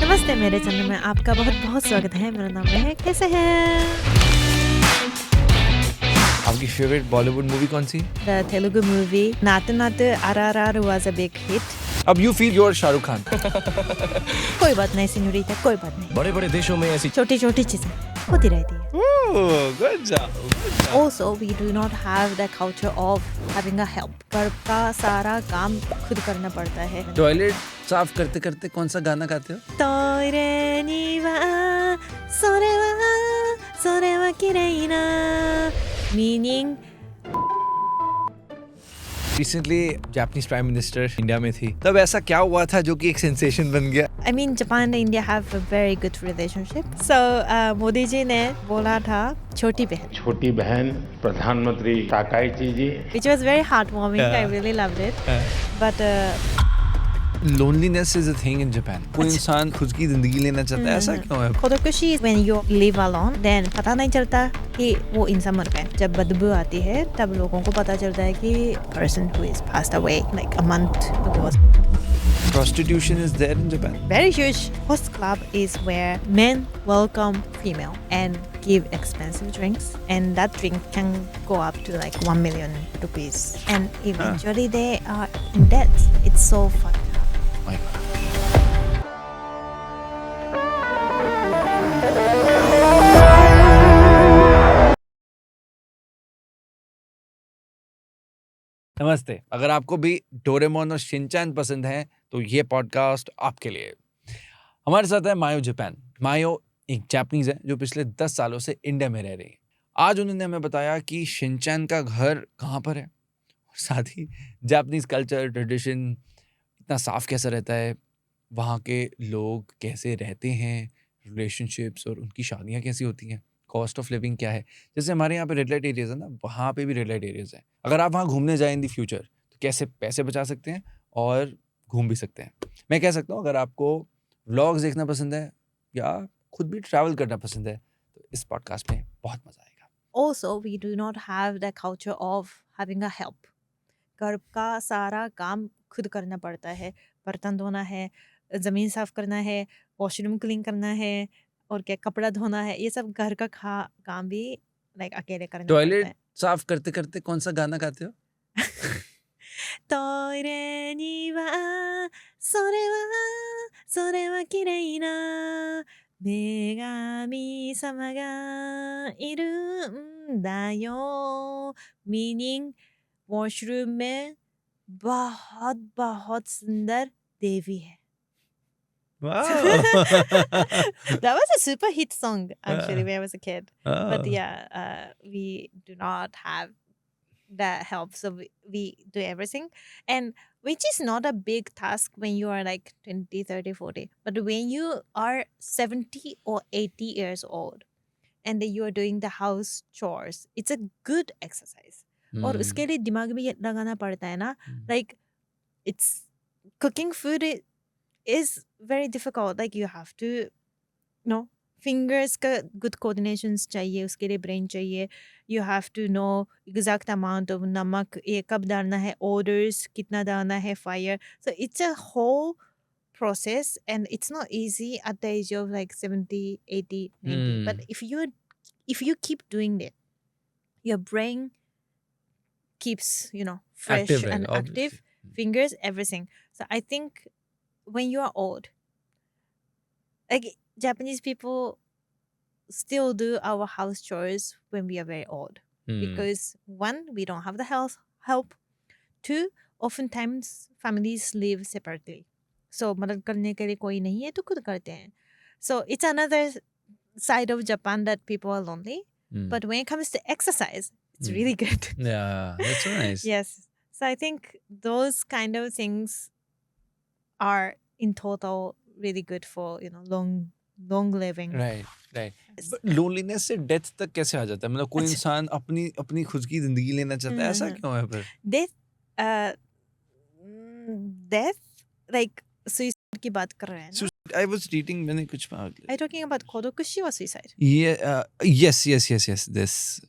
नमस्ते मेरे चैनल में आपका बहुत बहुत स्वागत है। मेरा नाम है, कैसे हैं? आपकी फेवरेट बॉलीवुड मूवी कौन सी? The Telugu movie Natu Natu RRR was a big hit. अब you feel your Shahrukh Khan. कोई बात नहीं सिन्योरिटा, कोई बात नहीं, बड़े बड़े देशों में ऐसी छोटी छोटी चीजें होती रहती है। Good job. Also we do not have the culture of having a help. घर का सारा काम खुद करना पड़ता है। टॉयलेट साफ करते करते कौन सा गाना गाते हो? トイレにはそれは綺麗な meaning recently Japanese prime minister India में थी, तब ऐसा क्या हुआ था जो कि एक सेंसेशन बन गया? I mean Japan and India have a very good relationship. So Modi ji ने बोला था छोटी बहन प्रधानमंत्री Takaichi ji which was very heartwarming. I really loved it. But loneliness is a thing in Japan. कोई इंसान खुद की जिंदगी लेना चाहता है, ऐसा क्यों है? खुदकुशी when you live alone, then पता नहीं चलता कि वो इंसान मर गया. जब बदबू आती है तब लोगों को पता चलता है कि person who is passed away like a month ago. Prostitution is there in Japan. Very huge host club is where men welcome female and give expensive drinks, and that drink can go up to like 1 million rupees, and eventually they are in debt. It's so fucked up. My God. नमस्ते. अगर आपको भी Doraemon और Shinchan पसंद है तो ये podcast आपके लिए. हमारे साथ है मायो जापान. मायो एक जापानीज है जो पिछले 10 सालों से इंडिया में रह रही है. आज उन्होंने हमें बताया कि शिनचैन का घर कहाँ पर है, और साथ ही जापानीज कल्चर ट्रेडिशन इतना साफ कैसा रहता है, वहाँ के लोग कैसे रहते हैं, रिलेशनशिप्स और उनकी शादियाँ कैसी होती हैं, कॉस्ट ऑफ लिविंग क्या है. जैसे हमारे यहाँ पे रेड लाइट एरियाज है ना, वहाँ पे भी रेड लाइट एरियाज हैं. अगर आप वहाँ घूमने जाएं इन द फ्यूचर तो कैसे पैसे बचा सकते हैं और घूम भी सकते हैं. मैं कह सकता हूँ अगर आपको व्लॉग्स देखना पसंद है या खुद भी ट्रैवल करना पसंद है तो इस पॉडकास्ट में बहुत मजा आएगा. Also, we do not have the culture of having a help. घर का सारा काम खुद करना पड़ता है. बर्तन धोना है, ज़मीन साफ करना है, वॉशरूम क्लीन करना है, और क्या कपड़ा धोना है. ये सब घर का काम भी लाइक अकेले करना पड़ता टॉयलेट है. साफ करते करते कौन सा गाना गाते हो? トイレにはそれは綺麗な女神様がいるんだよ meaning वॉशरूम में बहुत बहुत सुंदर देवी है. That was a super hit song actually when I was a kid. But yeah, we do not have that help, so we do everything, and which is not a big task when you are like 20, 30, 40. But when you are 70 or 80 years old and then you are doing the house chores, it's a good exercise. और उसके लिए दिमाग भी लगाना पड़ता है ना. Like it's cooking food is very difficult. Like you have to fingers का good coordinations चाहिए, उसके लिए brain चाहिए. You have to know exact amount of नमक ये कब डालना है, orders कितना डालना है, fire. So it's a whole process and it's not easy at the age of like 70, 80, 90. But if you keep doing it, your brain keeps fresh Active, right? and Obviously. active, fingers, everything. So I think when you are old, like Japanese people still do our house chores when we are very old, because one, we don't have the help. Two, oftentimes families live separately, so मदद करने के लिए कोई नहीं है तो खुद करते हैं. So it's another side of Japan that people are lonely. But when it comes to exercise, it's really good. Yeah, that's so nice. Yes. So I think those kind of things are in total really good for long living. Right. But loneliness से death तक कैसे आ जाता है? मतलब कोई इंसान अपनी खुद की जिंदगी लेना चाहता है, ऐसा क्यों है फिर? Death like suicide की बात कर रहे हैं ना? I was reading, मैंने कुछ पढ़ा. Are you talking about kodokushi or suicide? Yeah, yes. This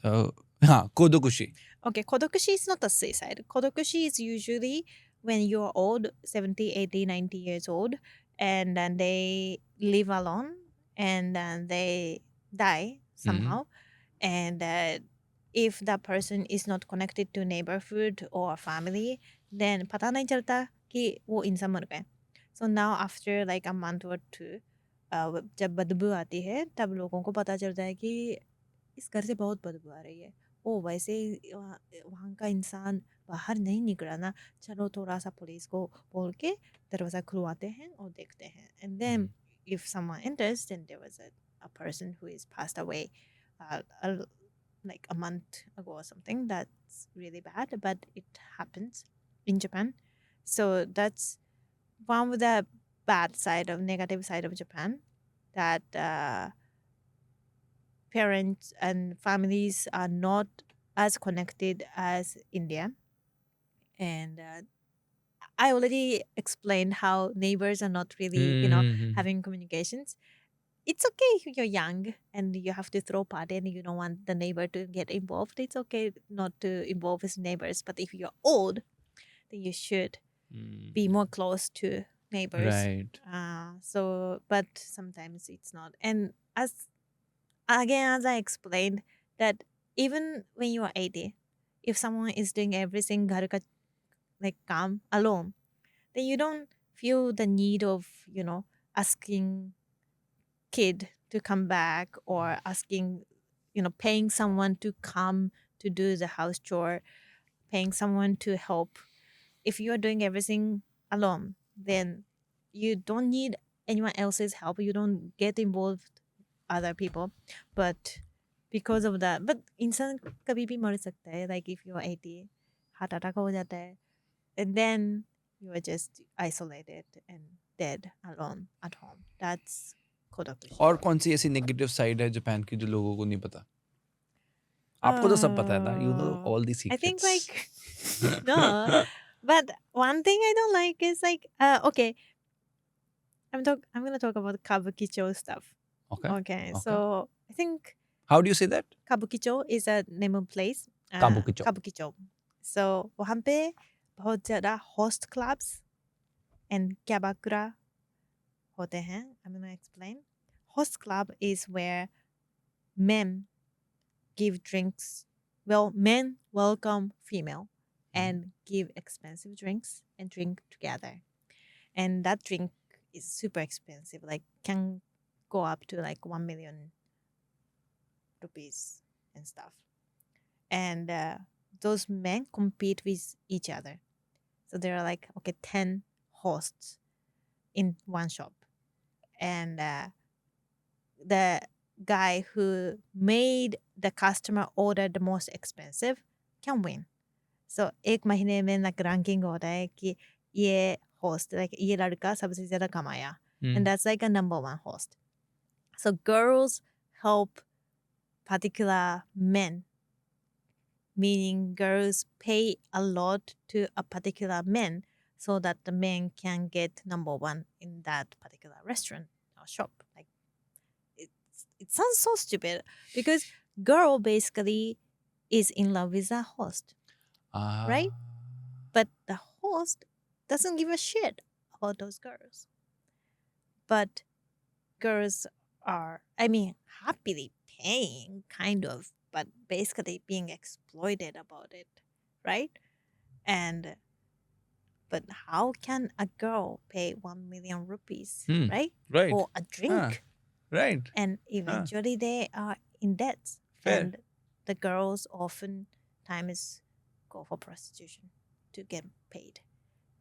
हाँ, kodokushi. Okay, kodokushi is not a suicide. Kodokushi is usually when you're old, 70, 80, 90 years old, and then they live alone, and then they die somehow. And if that person is not connected to neighborhood or family, then पता नहीं चलता कि वो इंसान मर गए. So now after like a month or two, जब बदबू आती है तब लोगों को पता चलता है कि इस घर से बहुत बदबू आ रही है. ओ वैसे वहाँ का इंसान बाहर नहीं निकला ना, चलो थोड़ा सा पुलिस को बोल के दरवाज़ा खुलवाते हैं और देखते हैं. And then if someone enters, then there was a person who is passed away like a month ago or something. That's really bad, but it happens in Japan. So that's one of the negative side of Japan, that parents and families are not as connected as India. And I already explained how neighbors are not really, having communications. It's okay if you're young and you have to throw party and you don't want the neighbor to get involved. It's okay not to involve his neighbors. But if you're old, then you should be more close to neighbors. Right. But sometimes it's not. And as I explained, that even when you are 80, if someone is doing everything ghar ka like kaam alone, then you don't feel the need of asking kid to come back, or asking paying someone to come to do the house chore, paying someone to help. If you are doing everything alone, then you don't need anyone else's help. You don't get involved other people. But because of that, but इंसान कभी भी मर सकता है. Like if you are 80, heart attack हो जाता है, and then you are just isolated and dead alone at home. That's Kodakushi. और कौन सी ऐसी नेगेटिव साइड है जापान की जो लोगों को नहीं पता? आपको तो सब पता है ना, you know all the I think secrets. no, but one thing I don't like is like okay, I'm gonna talk about Kabukicho stuff. Okay. So I think How do you say that? Kabukicho is a name of place. Kabukicho. Kabukicho. So वहाँ पे बहुत ज़्यादा host clubs and kyabakura होते हैं. I'm gonna explain. Host club is where men give drinks. Well, men welcome female and give expensive drinks and drink together. And that drink is super expensive. Like can go up to like 1 million rupees and stuff. And those men compete with each other. So there are like 10 hosts in one shop. And the guy who made the customer order the most expensive can win. So एक महीने में like ranking होता है कि ये host, like ये लड़का सबसे ज़्यादा कमाया. And that's like a number one host. So girls help particular men, meaning girls pay a lot to a particular man so that the man can get number one in that particular restaurant or shop. Like it sounds so stupid because girl basically is in love with the host, right? But the host doesn't give a shit about those girls. But girls are, happily paying, kind of, but basically being exploited about it, right? But how can a girl pay 1 million rupees, right? Right. For a drink? Right. And eventually they are in debt. Fair. And the girls oftentimes go for prostitution to get paid.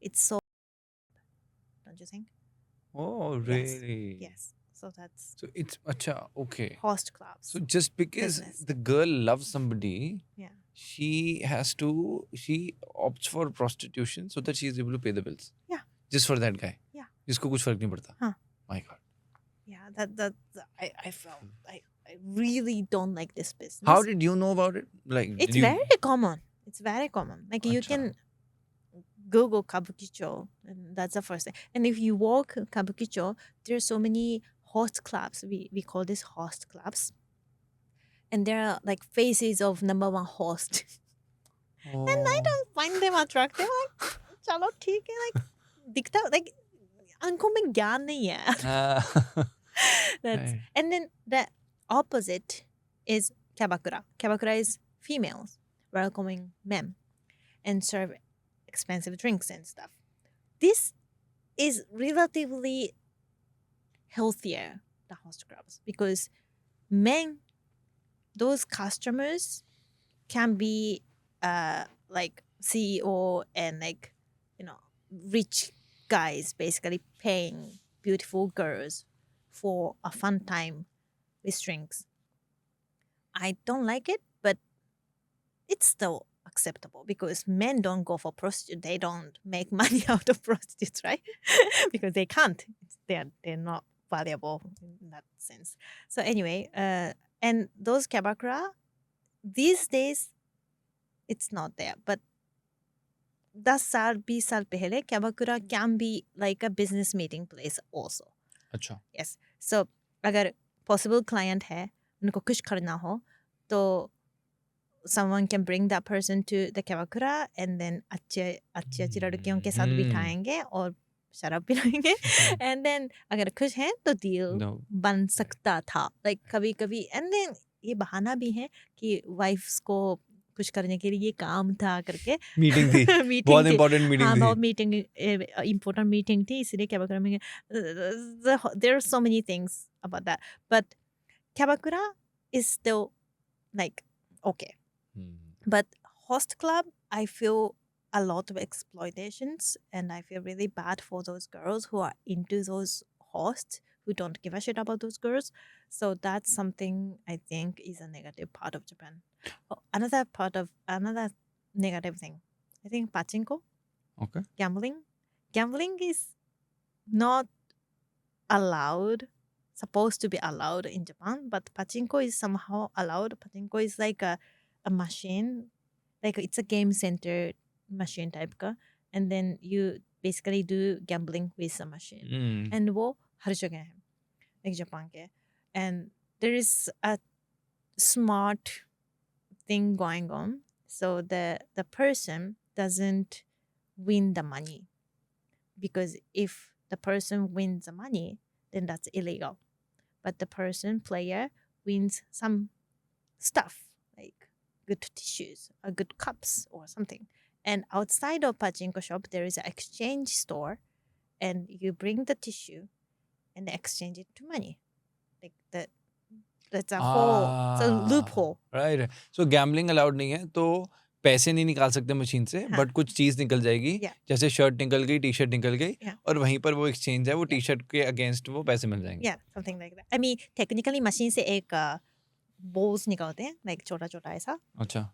It's so, don't you think? Oh, Yes. really? Yes. So that's So it's okay. host clubs. So just because Business. the girl loves somebody, Yeah. she opts for prostitution so that she is able to pay the bills. Yeah. Just for that guy. Yeah. जिसको कुछ फर्क नहीं पड़ता. Huh. My God. Yeah, that I felt I really don't like this business. How did you know about it? Like It's did you, very common. It's very common. Like you Acha. can Google Kabukicho, and that's the first thing. And if you walk Kabukicho, there's so many host clubs. We call this host clubs. And there are like faces of number one host. And I don't find them attractive. Like, chalo, theek hai. Like, dikta, like, आंखों में ज्ञान नहीं है. That's Right. and then the opposite is kyabakura. Kyabakura is females welcoming men and serve expensive drinks and stuff. This is relatively healthier, the host clubs, because men, those customers can be like CEO and like, you know, rich guys basically paying beautiful girls for a fun time with drinks. I don't like it, but it's still acceptable because men don't go for prostitute. They don't make money out of prostitutes, right? Because they can't. They're not valuable in that sense. So anyway, and those kyabakura, these days, it's not there. But 10 साल 20 साल पहले kyabakura can be like a business meeting place also. अच्छा. Yes. So अगर possible client है, उनको कुछ करना हो, तो someone can bring that person to the kyabakura and then अच्छी लड़कियों के साथ बिठाएंगे और शराब पिलाएंगे. And then अगर खुश हैं तो deal No. बन सकता था. Like कभी-कभी and then ये बहाना भी है कि wives को कुछ करने के लिए ये काम था करके मीटिंग थी. मीटिंग बहुत थी. इंपॉर्टेंट मीटिंग हाँ, थी. बहुत मीटिंग इम्पोर्टेंट मीटिंग थी, इसलिए kyabakura में there are so many things about that, but kyabakura is still like okay. But host club, I feel a lot of exploitations, and I feel really bad for those girls who are into those hosts who don't give a shit about those girls. So that's something I think is a negative part of Japan. Oh, another negative thing, I think pachinko, Okay. gambling is not allowed, supposed to be allowed in Japan, but pachinko is somehow allowed. Pachinko is like a machine, like it's a game center machine type ka, and then you basically do gambling with a machine. And वो हर जगह है, like Japan के. And there is a smart thing going on, so the person doesn't win the money, because if the person wins the money, then that's illegal. But the player wins some stuff like good tissues or good cups or something. And outside of pachinko shop, there is an exchange store, and you bring the tissue and exchange it to money. Like that's a whole loophole. Right. So gambling allowed नहीं है, तो पैसे नहीं निकाल सकते machine से, हाँ. But कुछ चीज निकल जाएगी. Yeah. जैसे शर्ट निकल गई, टी शर्ट निकल गई, Yeah. और वहीं पर वो एक्सचेंज है, वो टी शर्ट के अगेंस्ट वो पैसे मिल जाएंगे. Yeah, something like that. I mean, technically machine से एक balls निकालते हैं, like छोटा-छोटा ऐसा. अच्छा.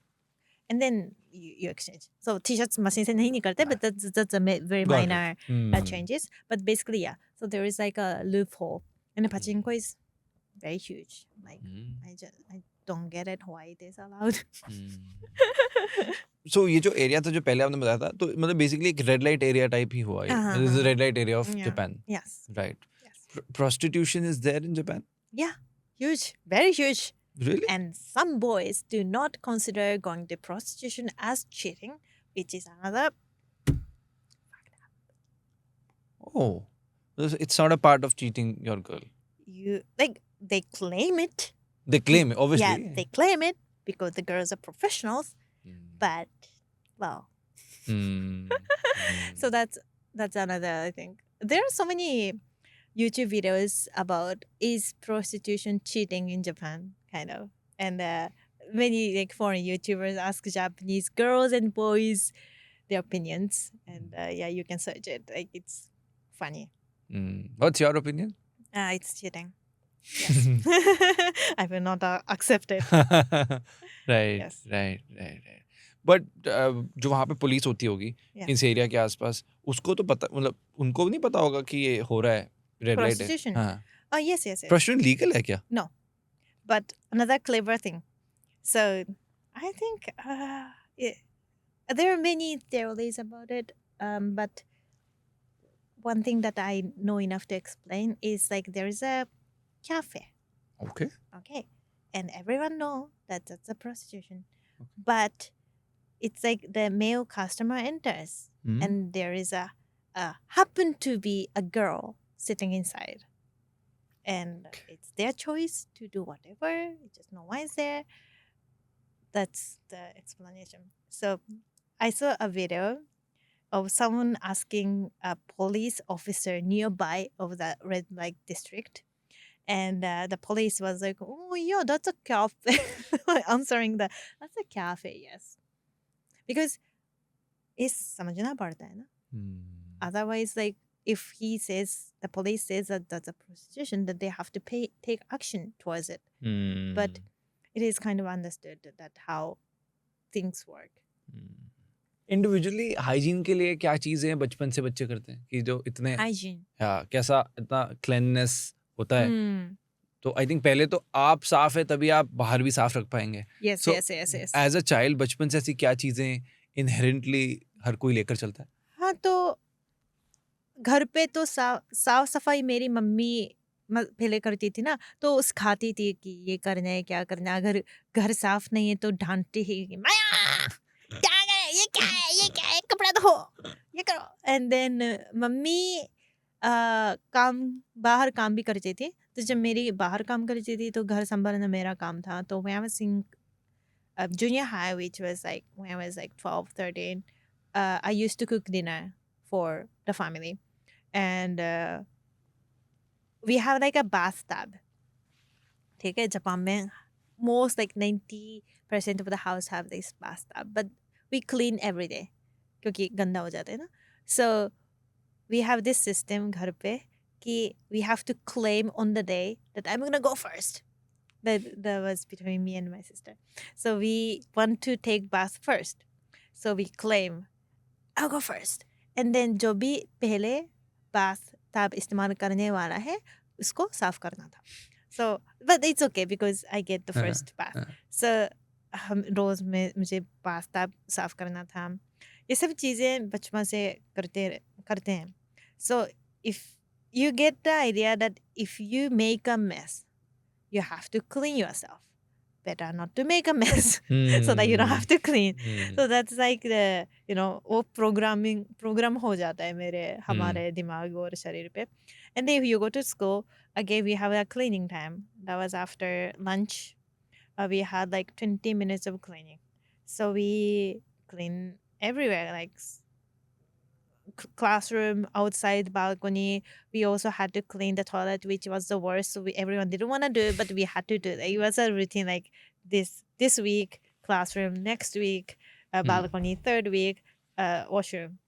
And then you exchange. So t-shirts machine से नहीं निकलते, but that's a very Got it. minor changes. But basically, yeah. So there is like a loophole, and the pachinko is very huge. Like I don't get it why it is allowed. So ये जो area था जो पहले आपने बताया था, तो मतलब बेसिकली एक रेड लाइट एरिया टाइप ही हुआ ये. This is a red light area of Yeah. Japan. Yes. Right. Yes. Prostitution is there in Japan? Yeah. Huge. Very huge. Really? And some boys do not consider going to prostitution as cheating, which is another. Oh. It's not a part of cheating your girl. You like they claim it. They claim it, obviously. Yeah, they claim it because the girls are professionals. But well, so that's another. I think there are so many YouTube videos about is prostitution cheating in Japan, kind of, and many like foreign YouTubers ask Japanese girls and boys their opinions, and yeah, you can search it. Like it's funny. What's your opinion? It's cheating. Yes, I will not accept it. Right, Yes. right. But जो वहाँ पे police होती होगी Yeah. इस area के आसपास, उसको तो पता, मतलब उनको नहीं पता होगा कि ये हो रहा है, रेड लाइट है. Prostitution? हाँ. Oh yes. Prostitution लीगल है क्या? No, but another clever thing. So I think there are many theories about it. But one thing that I know enough to explain is like there is a cafe. Okay. Okay, and everyone know that that's a prostitution, but it's like the male customer enters, and there is a happened to be a girl sitting inside, and it's their choice to do whatever. Just no one is there. That's the explanation. So I saw a video of someone asking a police officer nearby of the red light district, and the police was like, "Oh yeah, that's a cafe," answering the, "That's a cafe, yes," because it's समझना पड़ता है ना. Otherwise, like if he says, the police says that that's a prostitution, that they have to take action towards it. But it is kind of understood that how things work. Individually hygiene के लिए क्या चीजें बचपन से बच्चे करते हैं कि जो इतने Hygiene. कैसा इतना क्लीननेस होता है? तो आई थिंक पहले तो आप साफ है तभी आप बाहर भी साफ रख पाएंगे. Yes, So, yes. As a child बचपन से ऐसी क्या चीजें इनहेरेंटली हर कोई लेकर चलता है? हाँ, तो घर पे तो साफ सफाई मेरी मम्मी पहले करती थी ना, तो सिखाती थी कि ये करना है, क्या करना है. अगर घर साफ नहीं है तो डांटती ही कि माया क्या है, ये क्या है, कपड़ा धो, ये करो. एंड देन मम्मी बाहर काम भी करती थी. तो जब मेरी बाहर काम करती थी तो घर संभालना मेरा काम था. तो when I was in junior high, which was like when I was like 12, 13, I used to cook dinner for the family. And we have like a bathtub. ठीक है, जापान में most like 90% of the house have this bathtub, but we clean every day क्योंकि गंदा हो जाता है ना. So we have this system घर पे कि we have to claim on the day that I'm gonna go first. That was between me and my sister. So we want to take bath first. So we claim, I'll go first. And then जो भी पहले bath tub इस्तेमाल करने वाला है उसको साफ करना था. So but it's okay because I get the first bath. So हम रोज में मुझे bath tub साफ करना था. ये सब चीजें बचपन से करते हैं. So if you get the idea that if you make a mess, you have to clean yourself. Better not to make a mess so that you don't have to clean. So that's like the, वो program हो जाता है हमारे दिमाग और शरीर पे. And then if you go to school, again we have a cleaning time. That was after lunch. We had like 20 minutes of cleaning. So we clean everywhere, like classroom, outside, balcony. We also had to clean the toilet, which was the worst. So everyone didn't want to do it, but we had to do it. It was a routine, like this week classroom, next week balcony, third week washroom.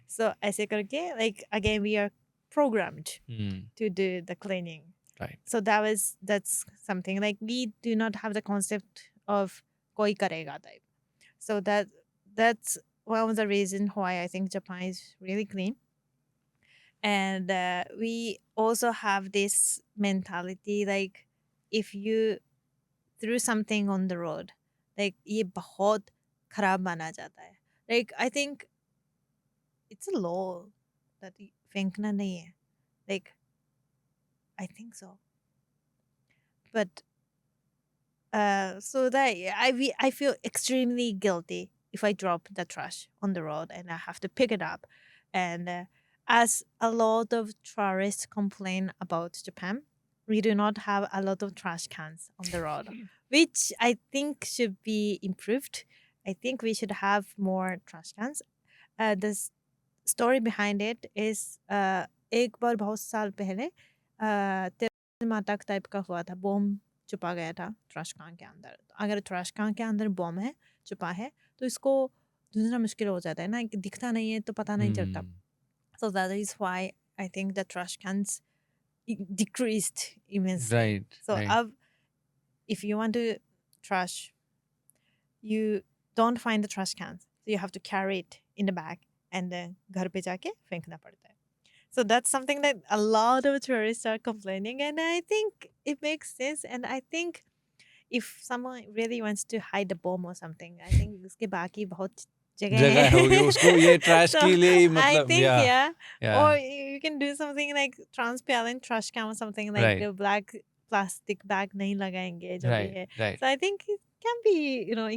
So ऐसे करके, like again we are programmed to do the cleaning. Right. So that's something like we do not have the concept of कोई करेगा type. So that's one of the reasons why I think Japan is really clean. And we also have this mentality, like if you threw something on the road, like ये बहुत खराब माना जाता है. Like I think it's a law that फेंकना नहीं है. Like I think so. But so that I feel extremely guilty if I drop the trash on the road and I have to pick it up. And as a lot of tourists complain about Japan, we do not have a lot of trash cans on the road, which I think should be improved. I think we should have more trash cans. The story behind it is एक बार बहुत साल पहले मातक type का हुआ था. Bomb छुपा गया था ट्रैश कैन के अंदर. अगर ट्रैश कैन के अंदर बॉम्ब है, छुपा है, तो इसको ढूंढना मुश्किल हो जाता है ना, कि दिखता नहीं है तो पता नहीं चलता. So that is why I think the trash cans decreased immensely. Right. So right. if you want to trash, you don't find the trash cans. So you have to carry it in the bag and then घर पे जाके फेंकना पड़ता है. So that's something that a lot of tourists are complaining, and I think it makes sense. And I think if someone really wants to hide a bomb or something, I think उसके बाकी बहुत जगह होगी उसको ये trash के लिए ही I मतलब think yeah. yeah. Or you can do something like transparent trash can or something like Right. the black plastic bag नहीं लगाएंगे जो भी है. Right. So I think it can be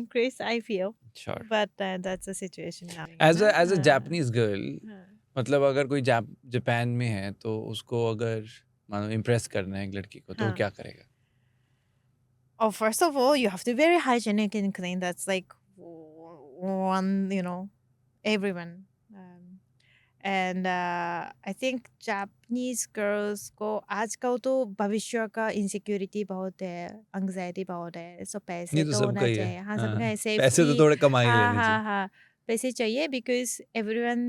increased, I feel. Sure. But that's the situation now. As a Japanese girl, मतलब अगर कोई Japan में है तो उसको अगर मानो इम्प्रेस करना है एक लड़की को तो वो हाँ. क्या करेगा? Oh, first of all, you have to be very hygienic and clean. That's like one, everyone. And I think Japanese girls को आजकल तो भविष्य का इनसिक्योरिटी बहुत है, एंग्जाइटी बहुत है, सो पैसे ये तो तो सबका होना ही है। चाहिए. हाँ, हाँ, सबका है. पैसे तो सेफ्टी. थोड़े कमा ही हाँ लेने हाँ चाहिए। हाँ, पैसे चाहिए because everyone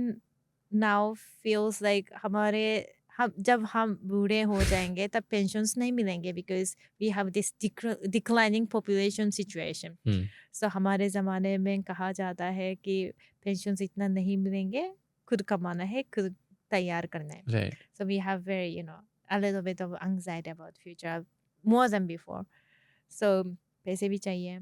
now feels like हम जब हम बूढ़े हो जाएंगे तब पेंशन्स नहीं मिलेंगे because we have this declining population situation. So हमारे ज़माने में कहा जाता है कि पेंशन्स इतना नहीं मिलेंगे, खुद कमाना है, खुद तैयार करना है. Right. So we have very, a little bit of anxiety about future more than before. So पैसे भी चाहिए.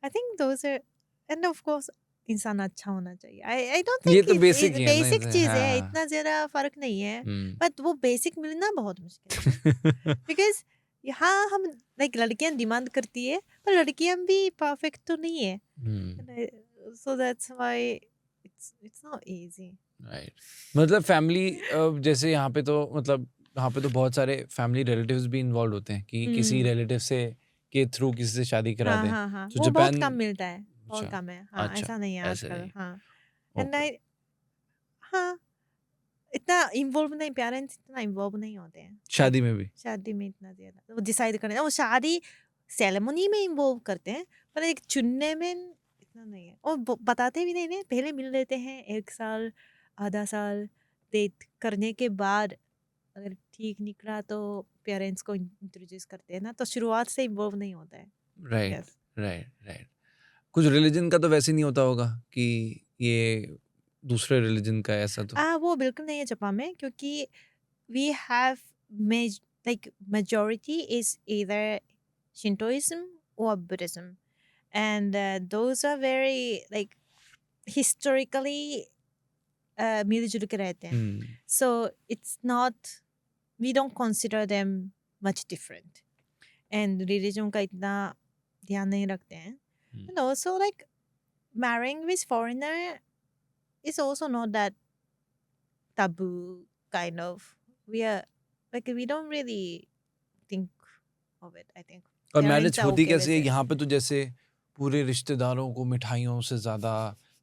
I think those are, and of course इंसान अच्छा होना चाहिए. I don't ये think तो बेसिक ही है ना, बेसिक इसे, चीज है, हाँ। इतना ज़्यादा फर्क नहीं है. हम्म। बट वो बेसिक मिलना बहुत मुश्किल है. बिकॉज यहाँ हम लाइक लड़कियां डिमांड करती है पर लड़कियां भी परफेक्ट तो नहीं है. So that's why it's not easy. Right. मतलब फैमिली जैसे यहाँ पे तो मतलब यहाँ पे तो बहुत सारे फैमिली रिलेटिव्स भी इन्वॉल्व होते हैं कि किसी रिलेटिव से के थ्रू किसी से शादी करा हाँ दें. हाँ हाँ, तो वो बहुत जापान कम मिलता है, बहुत अच्छा, कम है. हाँ, अच्छा, ऐसा नहीं है ऐसे आजकल. नहीं. हाँ, एंड ओके. हाँ, इतना इन्वॉल्व नहीं, पेरेंट्स इतना इन्वॉल्व नहीं होते हैं शादी में भी. शादी में इतना ज्यादा. वो डिसाइड करने, वो शादी सेरेमनी में इन्वॉल्व करते हैं पर एक चुनने में इतना नहीं है. और बताते भी नहीं, पहले मिल लेते हैं 1 साल आधा साल डेट करने के बाद अगर ठीक निकला तो पेरेंट्स को इंट्रोड्यूस करते हैं ना, तो शुरुआत से इन्वॉल्व नहीं होता है. Right Yes. Right right. कुछ रिलीजन का तो वैसे नहीं होता होगा कि ये दूसरे रिलीजन का ऐसा तो. वो बिल्कुल नहीं है जापान में, क्योंकि we have majority is either Shintoism or Buddhism, and those are very like historically मिलजुल के रहते हैं. So it's not, we don't consider them much different, and religion का इतना ध्यान नहीं रखते हैं. And also like marrying with foreigner is also not that taboo kind of. We are like, we don't really think of it, I think. और Parents marriage are होती okay कैसे है with it. यहाँ पे? तो जैसे पूरे रिश्तेदारों को मिठाइयों से ज्यादा.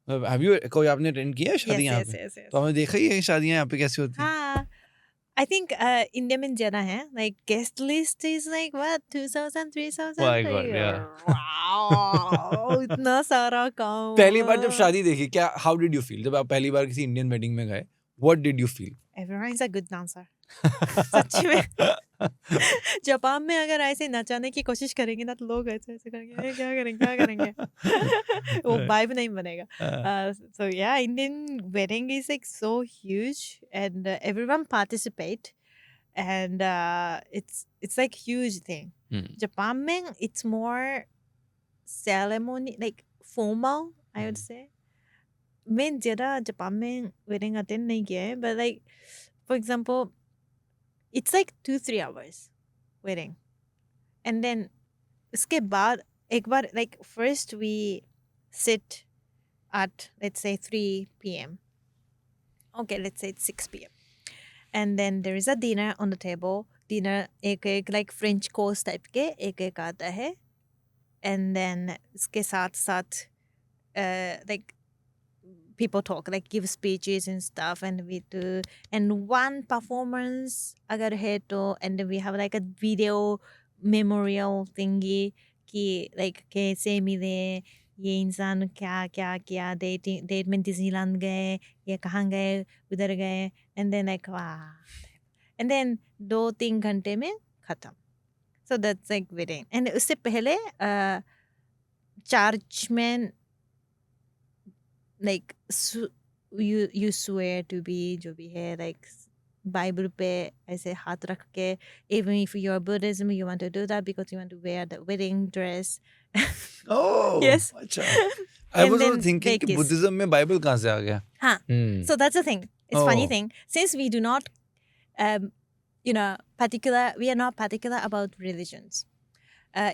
हैव यू कोई आपने अटेंड किया है शादी Yes, यहाँ yes, पे? yes, yes. तो हमने देखा ही है शादियाँ यहाँ पे कैसी होती हैं. हाँ, I think India में ज़्यादा है. Like guest list is like what, 2,000, 3,000 My per God, year. yeah. Wow, इतना सारा काम. पहली बार जब शादी देखी, क्या हाउ डिड यू फील जब आप पहली बार किसी इंडियन वेडिंग में गए? What did you feel? Everyone is a good dancer. सच्ची में. जापान में अगर ऐसे नचाने की कोशिश करेंगे ना तो लोग ऐसे ऐसे करेंगे, "ए, क्या करेंगे वो वाइब नहीं बनेगा. So yeah, Indian wedding is like so huge, and everyone participate, and it's like huge thing. Japan में it's more ceremony, like formal, I would say. मैं ज़्यादा जापान में wedding attend नहीं किया है, but like for example, it's like 2-3 hours wedding, and then उसके बाद एक बार like first we sit at let's say 3 p.m. Okay, let's say it's 6 p.m. and then there is a dinner on the table. Dinner एक like French course type के एक आता है, and then उसके साथ like people talk, like give speeches and stuff, and we do, and one performance अगर है तो, and then we have like a video memorial thingy कि like कैसे मिले ये इंसान, क्या क्या किया, डेट में डिज्नीलैंड गए, ये कहाँ गए, उधर गए, and then like वाह, and then 2-3 घंटे में खत्म. So that's like wedding. And उससे पहले church में like you swear to be जो भी है, like Bible पे ऐसे हाथ रख के, even if you're Buddhism you want to do that because you want to wear the wedding dress. Oh, Yes. अच्छा. I And was also then thinking they कि kiss. बुद्धिज्म में बाइबल कहाँ से आ गया? हाँ. So that's the thing. It's funny Oh. thing. Since we do not, we are not particular about religions.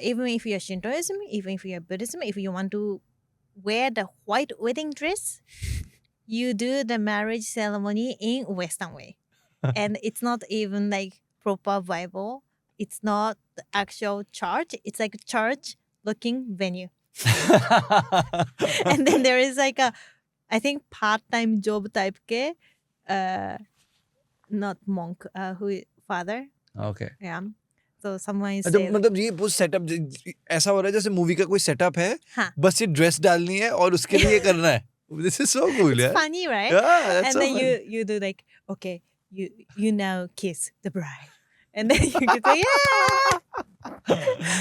Even if you're Shintoism, even if you're Buddhism, if you want to wear the white wedding dress, you do the marriage ceremony in Western way. And it's not even like proper Bible. It's not the actual church. It's like a church looking venue. And then there is like a, I think part-time job type ke, not monk, who father. Okay. Yeah. So someone is अच्छा say, मतलब ये वो setup ऐसा हो रहा है जैसे movie का कोई सेटअप है हाँ. बस ये ड्रेस डालनी है और उसके लिए ये करना है this is so cool it's यार funny, right? yeah that's And so then fun. you do like, okay, you now kiss the bride. And then you can say, yeah.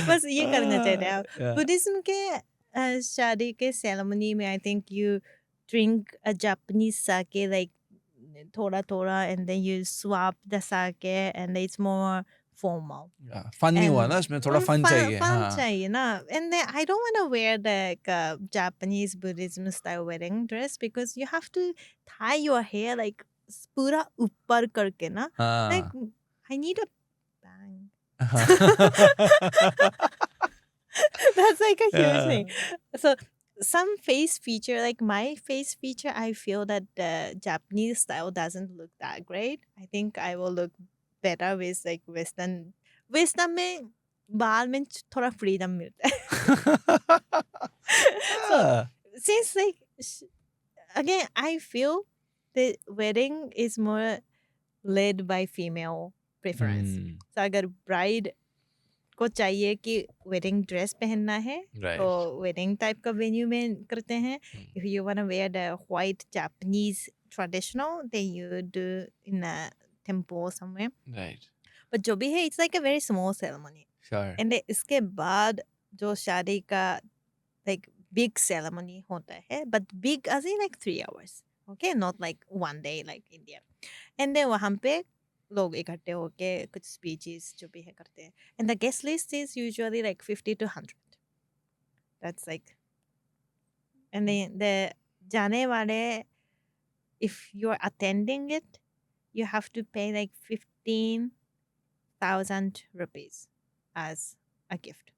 बस ये करना चाहते हैं आप. Yeah. बुद्धिज्म के शादी के सेरेमनी में I think you drink a Japanese sake like थोड़ा and then you swap the sake and it's more formal. Yeah, fun नहीं हुआ ना इसमें थोड़ा fun चाहिए Fun हाँ चाहिए ना. And then I don't want to wear the Japanese Buddhism style wedding dress because you have to tie your hair like पूरा ऊपर करके ना. Like हाँ I need a bang. हाँ. That's like a huge Yeah. thing. So some face feature, like my face feature, I feel that the Japanese style doesn't look that great. I think I will look better with like Western. Western में बाल में थोड़ा freedom मिलता है. So since like again, I feel the wedding is more led by female preference. Hmm, So अगर bride को चाहिए कि wedding dress पहनना है right. तो wedding type का venue में करते हैं. Hmm. If you want to wear the white Japanese traditional, then you do in a temple somewhere. Right. But जो भी है, it's like a very small ceremony. Sure. And then इसके बाद जो शादी का like big ceremony होता है, but big as in like 3 hours. Okay, not like one day like India. And then वहाँ पे लोग इकट्ठे होके कुछ speeches जो भी है करते हैं. And the guest list is usually like 50 to 100. That's like, and then the जाने वाले, if you're attending it, you have to pay like 15,000 rupees as a gift.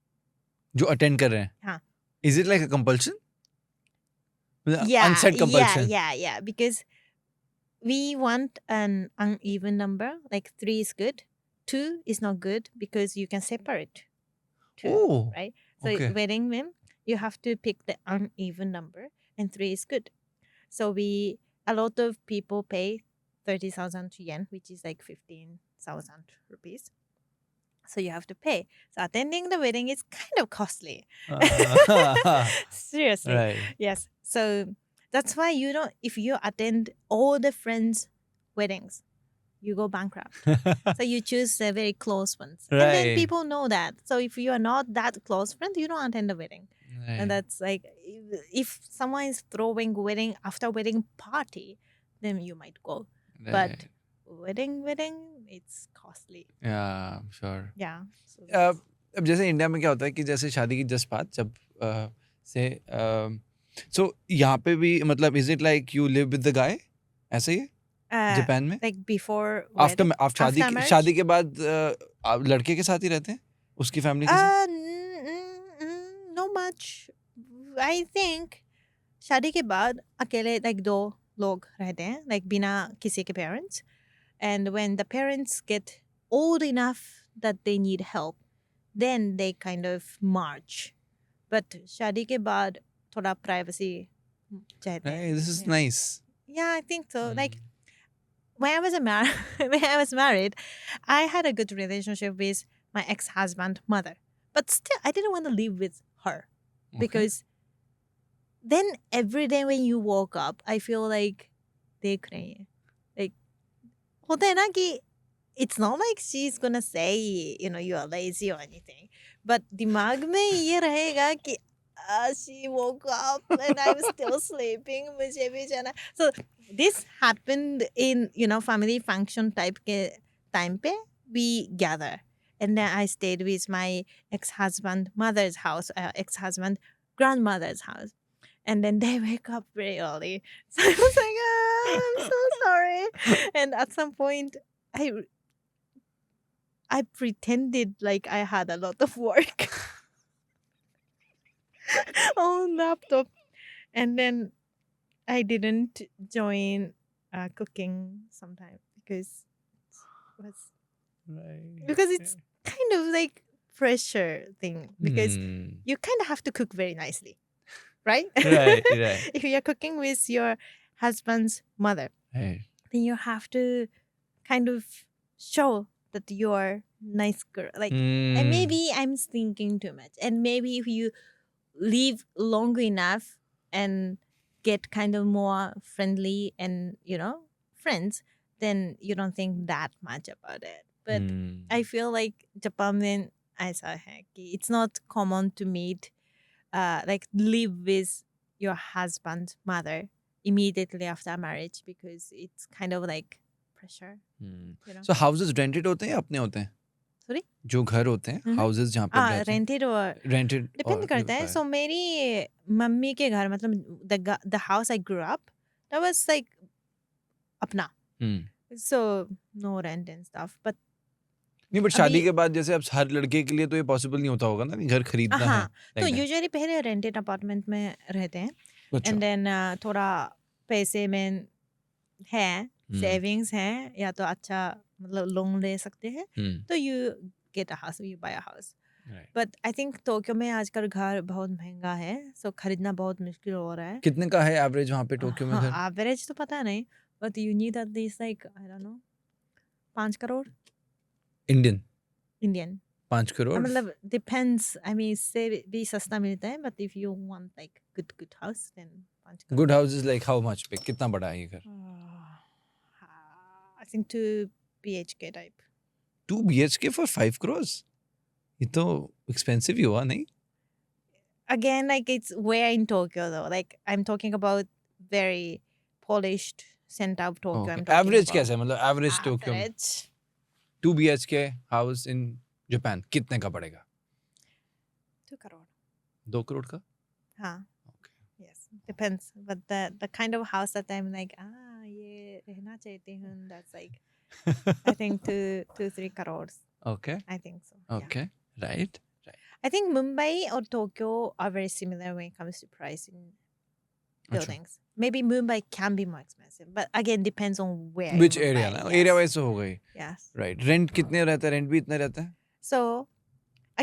जो attend कर रहे हैं हाँ. Is it like a compulsion? Yeah, Unsaid compulsion. yeah. Because we want an uneven number. Like 3 is good, 2 is not good because you can separate 2, Oh, right? So okay. wedding men, you have to pick the uneven number, and 3 is good. So a lot of people pay 30,000 yen, which is like 15,000 rupees. So you have to pay. So attending the wedding is kind of costly. Seriously. Right. Yes. So that's why if you attend all the friends' weddings, you go bankrupt. So you choose the very close ones. And then Right. people know that. So if you are not that close friend, you don't attend the wedding. Right. And that's like, if someone is throwing wedding after wedding party, then you might go. But wedding, it's costly. Yeah, sure. Yeah. So अब जैसे India में क्या होता है कि जैसे शादी की जस्ट बात जब से सो यहाँ पे भी मतलब is it like you live with the guy ऐसे ही जापान में like before आफ्टर wedding? शादी After marriage? शादी के बाद आप लड़के के साथ ही रहते हैं उसकी फैमिली के साथ Not much. I think शादी के बाद अकेले like 2 लोग रहते हैं like बिना किसी के parents. And when the parents get old enough that they need help, then they kind of march. But शादी के बाद थोड़ा privacy चाहते हैं. This is Yeah. Nice Yeah, I think so. Like when I was married, I had a good relationship with my ex-husband mother. But still, I didn't want to live with her because then every day when you woke up, I feel like देख रही हैं. Like होता है ना कि it's not like she's gonna say you are lazy or anything, but दिमाग में ये रहेगा कि she woke up and I'm still sleeping. मुझे भी जाना. So this happened in family function type के time पे we gather, and then I stayed with my ex-husband mother's house, ex-husband grandmother's house, and then they wake up very early. So I was like, I'm so sorry. And at some point, I pretended like I had a lot of work on laptop, and then I didn't join cooking sometime was because it's kind of like pressure thing because you kind of have to cook very nicely, right? Right, right. If you're cooking with your husband's mother, Right. then you have to kind of show that you're nice girl. Like, and maybe I'm thinking too much. And maybe if you live long enough and get kind of more friendly and friends, then you don't think that much about it. But I feel like Japan में ऐसा है कि it's not common to meet like live with your husband's mother immediately after marriage because it's kind of like pressure. So houses rented होते हैं या अपने होते हैं? Sorry? जो घर होते हैं, Mhm. houses जहाँ पे रहते हैं, Rented or rented डिपेंड और करता है. live So मेरी मम्मी के घर मतलब the house I grew up, that was like अपना. So no rent and stuff. But नहीं, बट शादी अभी के बाद जैसे अब हर लड़के के लिए तो ये पॉसिबल नहीं होता होगा ना कि घर खरीदना है. हाँ, तो like that. यूजुअली पहले रेंटेड अपार्टमेंट में रहते हैं अच्छा. एंड देन थोड़ा पैसे में है सेविंग्स हैं या तो अच्छा मतलब लोन ले सकते हैं तो you get a house, you buy a house. Right. But I think Tokyo में आजकल घर बहुत महंगा है सो खरीदना बहुत मुश्किल हो रहा है. कितने का है एवरेज वहाँ पे टोक्यो में घर? एवरेज तो पता नहीं but you need at least like I don't know 5 crore Indian. 5 crore. मतलब डिपेंड्स. आई मीन इससे भी सस्ता मिलता है but if you want like good house then 5 crore. Good house is like how much पे? कितना बड़ा है ये घर? I think 2 BHK type. 2 BHK for 5 crores? ये तो एक्सपेंसिव ही हुआ नहीं? Again, like it's where in Tokyo though. Like I'm talking about very polished, sent out Tokyo. I'm talking average about कैसा है? मतलब एवरेज टोक्यो में average 2 BHK house in Japan कितने का पड़ेगा? 2 करोड़. 2 करोड़ का? हाँ. Okay. Yes, depends. But the kind of house that I'm like ये रहना चाहती हूँ. That's like I think 2-3 crores. Okay. I think so. Yeah. Okay. Right. I think Mumbai or Tokyo are very similar when it comes to price in buildings. Maybe Mumbai can be more expensive, but again depends on where. in Which area Mumbai. ना? Yes. Area wise तो हो गई. Yes. Right. Rent कितने रहता है? Rent भी इतना रहता है? So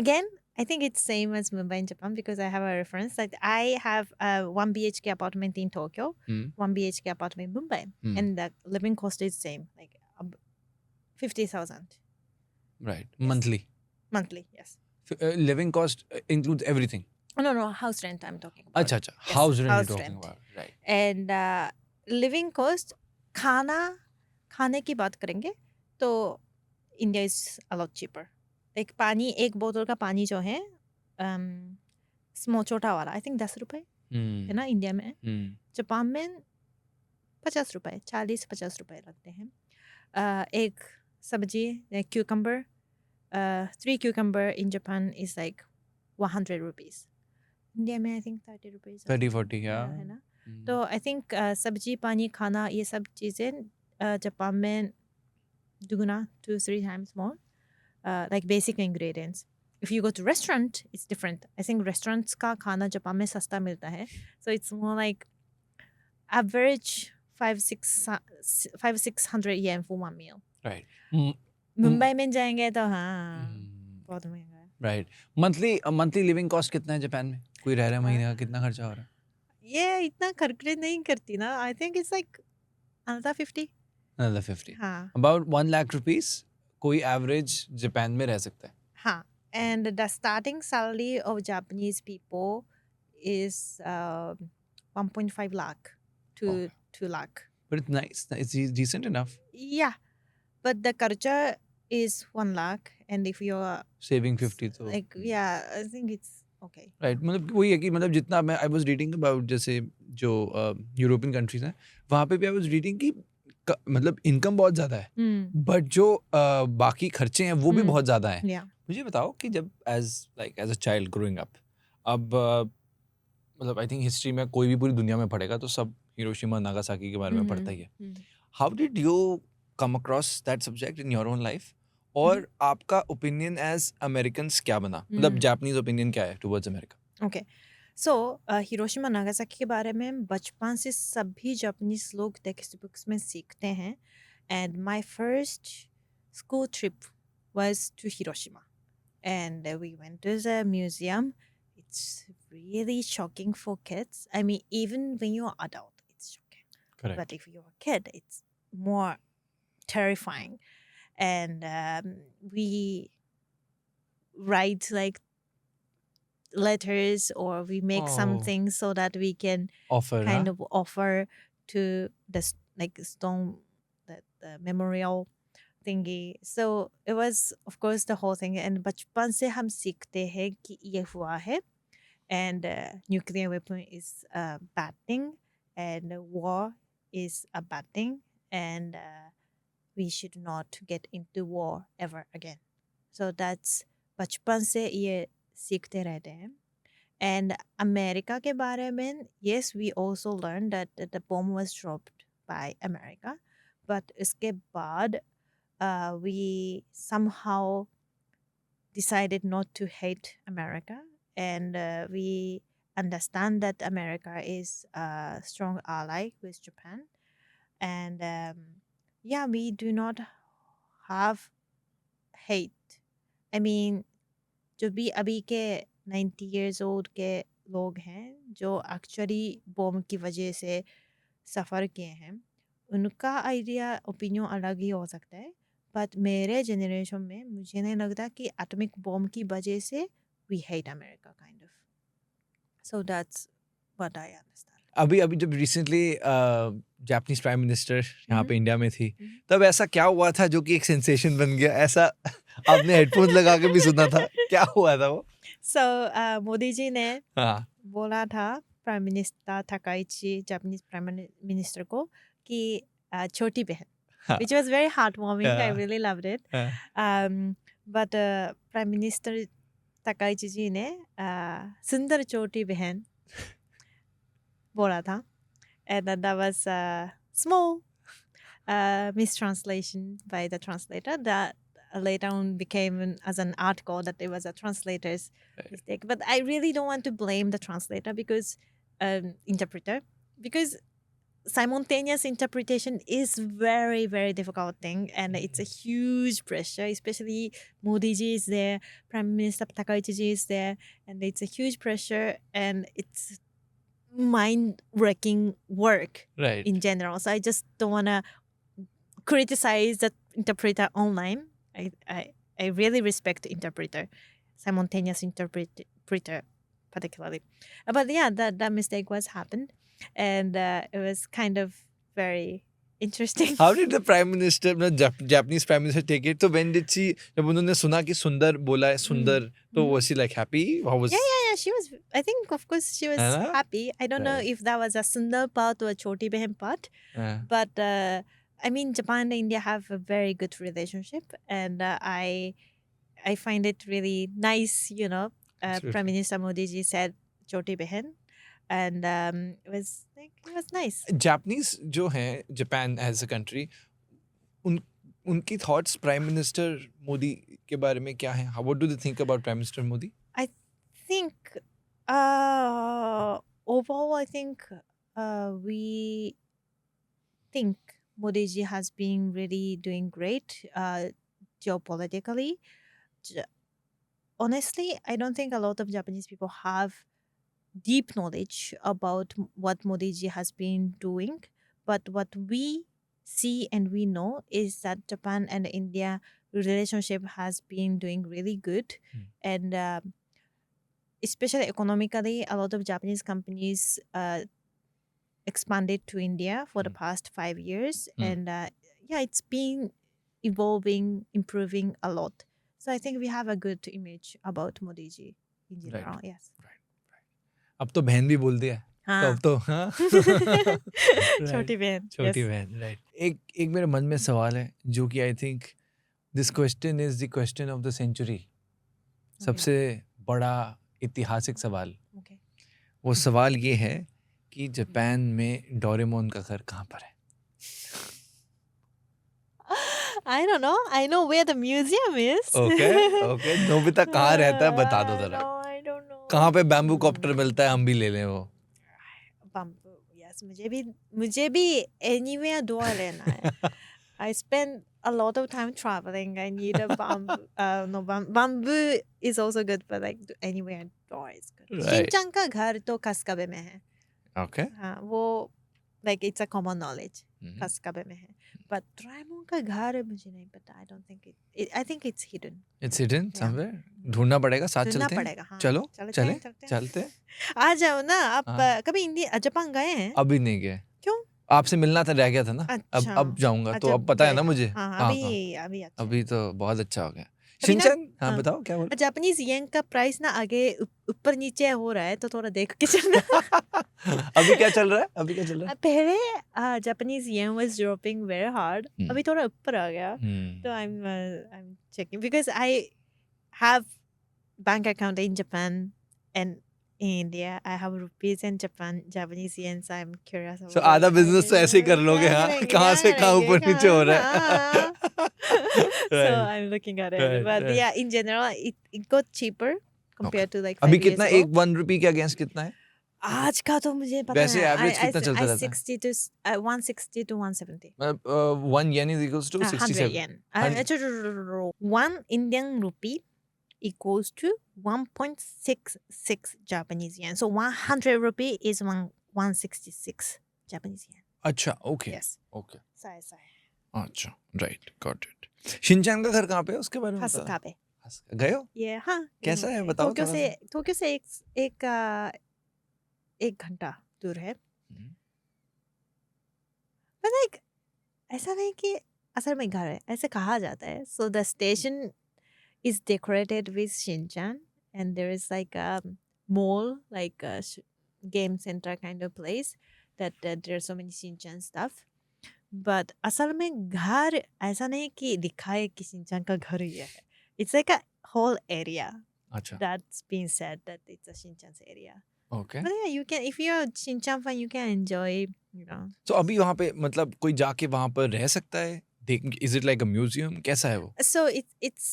again, I think it's same as Mumbai in Japan because I have a reference. Like I have a 1 BHK apartment in Tokyo, 1 BHK apartment in Mumbai, and the living cost is same, like 50,000 Right. Monthly. monthly. Yes. Living cost includes everything. No, house rent I'm talking about. अच्छा. Yes, House rent house you're talking rent. about. Right. And living cost, खाने की बात करेंगे तो India is a lot cheaper. Like पानी, एक बोतल का पानी जो है स्मॉल छोटा वाला, I think 10 रुपए है ना इंडिया में. जापान में 50 रुपए, 40-50 रुपए लगते हैं. एक सब्जी cucumber, 3 cucumber in Japan is like 100 rupees. India में I think 30 rupees. 30-40 है ना. तो I think सब्जी पानी खाना ये सब चीज़ें जापान में दुगुना 2-3 times more. Like basic ingredients. If you go to restaurant, it's different. I think restaurants का खाना जापान में सस्ता मिलता है. So it's more like average 500-600 yen for one meal. Right. Mumbai में जाएंगे तो हाँ बहुत महंगा है. Right. मंथली लिविंग कॉस्ट कितना है जापान में? कोई रह रहा है महीने का कितना खर्चा हो रहा है? ये इतना खर्च नहीं करती ना. I think it's like another 50. Another 50. हाँ. About 1 lakh rupees कोई एवरेज जापान में रह सकता है. हाँ. And the starting salary of Japanese people is 1.5 lakh to 2 lakh. But it's nice. It's decent enough. Yeah. But the culture is 1 lakh. And if you're Saving 50 तो. like, yeah, I think it's okay. Right. मतलब वही है कि मतलब जितना मैं I was reading about जैसे जो यूरोपियन कंट्रीज हैं वहाँ पे भी I was reading कि मतलब इनकम बहुत ज़्यादा है बट जो बाकी खर्चे हैं वो भी बहुत ज़्यादा हैं. Yeah. मुझे बताओ कि जब as a child growing up अब मतलब आई थिंक हिस्ट्री में कोई भी पूरी दुनिया में पढ़ेगा तो सब हिरोशिमा नागासाकी के बारे में पढ़ता ही है. How did you come across that subject in your own life और आपका ओपिनियन एज अमेरिकन्स क्या बना? मतलब जापानीज ओपिनियन क्या है टुवर्ड्स अमेरिका? Okay. सो हिरोशिमा नागासाकी के बारे में बचपन से सभी जापानीज लोग टेक्स्ट बुक्स में सीखते हैं. And my first school trip was to Hiroshima. And we went to the museum. It's really shocking for kids. I mean, even when you're adult, it's shocking. Correct. But if you're a kid, it's more terrifying. And we write like letters, or we make Oh. something so that we can Offer, kind of offer to the like stone, the memorial thingy. So it was of course the whole thing. And बचपन से हम सीखते हैं कि ये हुआ है. And nuclear weapon is a bad thing, and war is a bad thing, and we should not get into war ever again. So that's बचपन से ये सीखते रहते हैं. And अमेरिका के बारे में, yes, we also learned that the bomb was dropped by America. But इसके बाद we somehow decided not to hate America, and we understand that America is a strong ally with Japan. And yeah, we do not have hate. I mean, जो भी अभी के 90 years old के लोग हैं जो एक्चुअली बॉम्ब की वजह से सफ़र किए हैं, उनका आइडिया ओपिनियन अलग ही हो सकता है. बट मेरे जनरेशन में मुझे नहीं लगता कि एटॉमिक बॉम्ब की वजह से we hate America kind of. So that's what I understand. अभी जब रिसेंटली जापानीज प्राइम मिनिस्टर यहाँ पे हम्म. इंडिया में थी, हम्म. तब ऐसा क्या हुआ था जो कि एक सेंसेशन बन गया? ऐसा आपने हेडफोन लगा के भी सुना था, क्या हुआ था वो? सो मोदी जी ने हाँ. बोला था prime minister Takaichi, Japanese prime minister को, कि छोटी बहन, हाँ. which was very heartwarming. I Yeah. really loved it. हाँ. But प्राइम मिनिस्टर ताकाइची जी ने सुंदर छोटी बहन बोला था. And that was a small mistranslation by the translator that later on became as an article that it was a translator's mistake. But I really don't want to blame the translator because interpreter, because simultaneous interpretation is very, very difficult thing, and it's a huge pressure, especially Modi ji is there, Prime Minister Takaichi ji is there, and it's a huge pressure, and it's mind-wrecking work Right. in general. So I just don't want to criticize the interpreter online. I really respect interpreter, simultaneous interpreter particularly. But yeah, that mistake was happened, and it was kind of very interesting. How did the prime minister, Japanese prime minister take it? So when did she, जब उन्होंने सुना कि सुंदर बोला है सुंदर, तो was she like happy? How was? Yeah. She was. I think of course she was है ना? happy. I don't know Right. if that was a sundar part or a choti behan part. हाँ. But I mean, Japan and India have a very good relationship, and I find it really nice. You know, Absolutely. Prime Minister Modi ji said "choti behan," and it was nice. Japanese जो हैं, Japan as a country, उनकी thoughts Prime Minister Modi के बारे में क्या हैं? What do they think about Prime Minister Modi? I think overall, I think we think Modi ji has been really doing great geopolitically. Honestly, I don't think a lot of Japanese people have deep knowledge about what Modi ji has been doing. But what we see and we know is that Japan and India relationship has been doing really good. And especially economically, a lot of Japanese companies expanded to India for the past 5 years. And yeah, it's been evolving, improving a lot. So I think we have a good image about Modi ji in general. Right. Yes. अब तो बहन भी बोल दिया, तो हाँ. अब तो हाँ. छोटी बहन. छोटी Yes. बहन, राइट. एक मेरे मन में सवाल है जो कि I think this question is the question of the century. सबसे बड़ा ऐतिहासिक सवाल. Okay. वो सवाल ये है कि जापान में डोरेमोन का घर कहाँ पर है? I don't know. I know where the museum is. Okay Nobita कहाँ रहता है बता दो जरा. No, I don't know. कहाँ पे बैम्बू कॉप्टर मिलता है, हम भी ले लें वो। bamboo, yes, मुझे भी anywhere door लेना है. I spend a lot of time traveling. I need a bamboo. No, bamboo is also good, but like anywhere door is good. Right. Shinchan का घर तो कस्कबे में है. Okay. हाँ, वो like it's a common knowledge. Mhm. कस्कबे में है. But Doraemon का घर मुझे नहीं पता. I don't think I think it's hidden. It's hidden Yeah. somewhere. ढूंढना पड़ेगा, साथ ढूंढना चलते हैं। पड़ेगा, हाँ. चलो, चलें, चलते हैं. चलते। आ जाओ ना आप. हाँ। कभी इंडिया जापान गए हैं? अभी नहीं गए। क्यों? आपसे मिलना था, रह गया था ना। अच्छा। अब जाऊंगा तो अच्छा, अब पता है ना गए। मुझे। हाँ, हाँ, अभी अच्छा. अभी तो बहुत अच्छा हो गया। अभी ना- शिनचैन, हाँ हाँ। बताओ क्या बोल जापानीज येन का प्राइस ना आगे ऊपर नीचे हो रहा है, तो थोड़ा देख के चलना. अभी क्या चल रहा है? अभी क्या चल रहा है? पहले Japanese yen was dropping very hard. अभी थोड़ा ऊपर आ गया. तो I'm checking because I have bank account in Japan and in India. I have rupees in Japan, Japanese yen. So I'm curious. So आधा बिजनेस तो ऐसे ही कर लोगे, हाँ? कहाँ से कहाँ ऊपर नीचे हो रहा है? So I'm looking at it. Right, But right. yeah, in general, it got cheaper compared to like 5 अभी years कितना, ago. एक 1 रुपए के अगेंस्ट कितना है? आज का तो मुझे पता वैसे है. average कितना चलता रहता है? 60 to 160 to 170. 1 yen is equals to 100 67. yen. 100. 1 Indian rupee equals to 1.66 Japanese yen. So 100 rupee is 166 Japanese yen. अच्छा, ओके, Yes. ओके, ऐसा है. अच्छा, राइट, गॉट इट। शिनचैन का घर कहाँ पे है, उसके बारे में बता। हसुकाबे. गए हो? ये हाँ. कैसा है, बताओ टोक्यो थोड़ा से टोक्यो से एक घंटा दूर है. But like ऐसा नहीं कि असल में घर है, ऐसे कहा जाता है. So the station is decorated with Shinchan, and there is like a mall, like a game center kind of place that there's so many Shinchan stuff. But असल में घर ऐसा नहीं कि दिखाए कि Shinchan का घर ही है. It's like a whole area अच्छा, that's being said that it's a Shinchan's area. Okay. But yeah, you can, if you're a Shinchan fan, you can enjoy, you know. तो अभी वहाँ पे मतलब कोई जाके वहाँ पर रह सकता है? देख, is it like a museum, कैसा है वो? So it's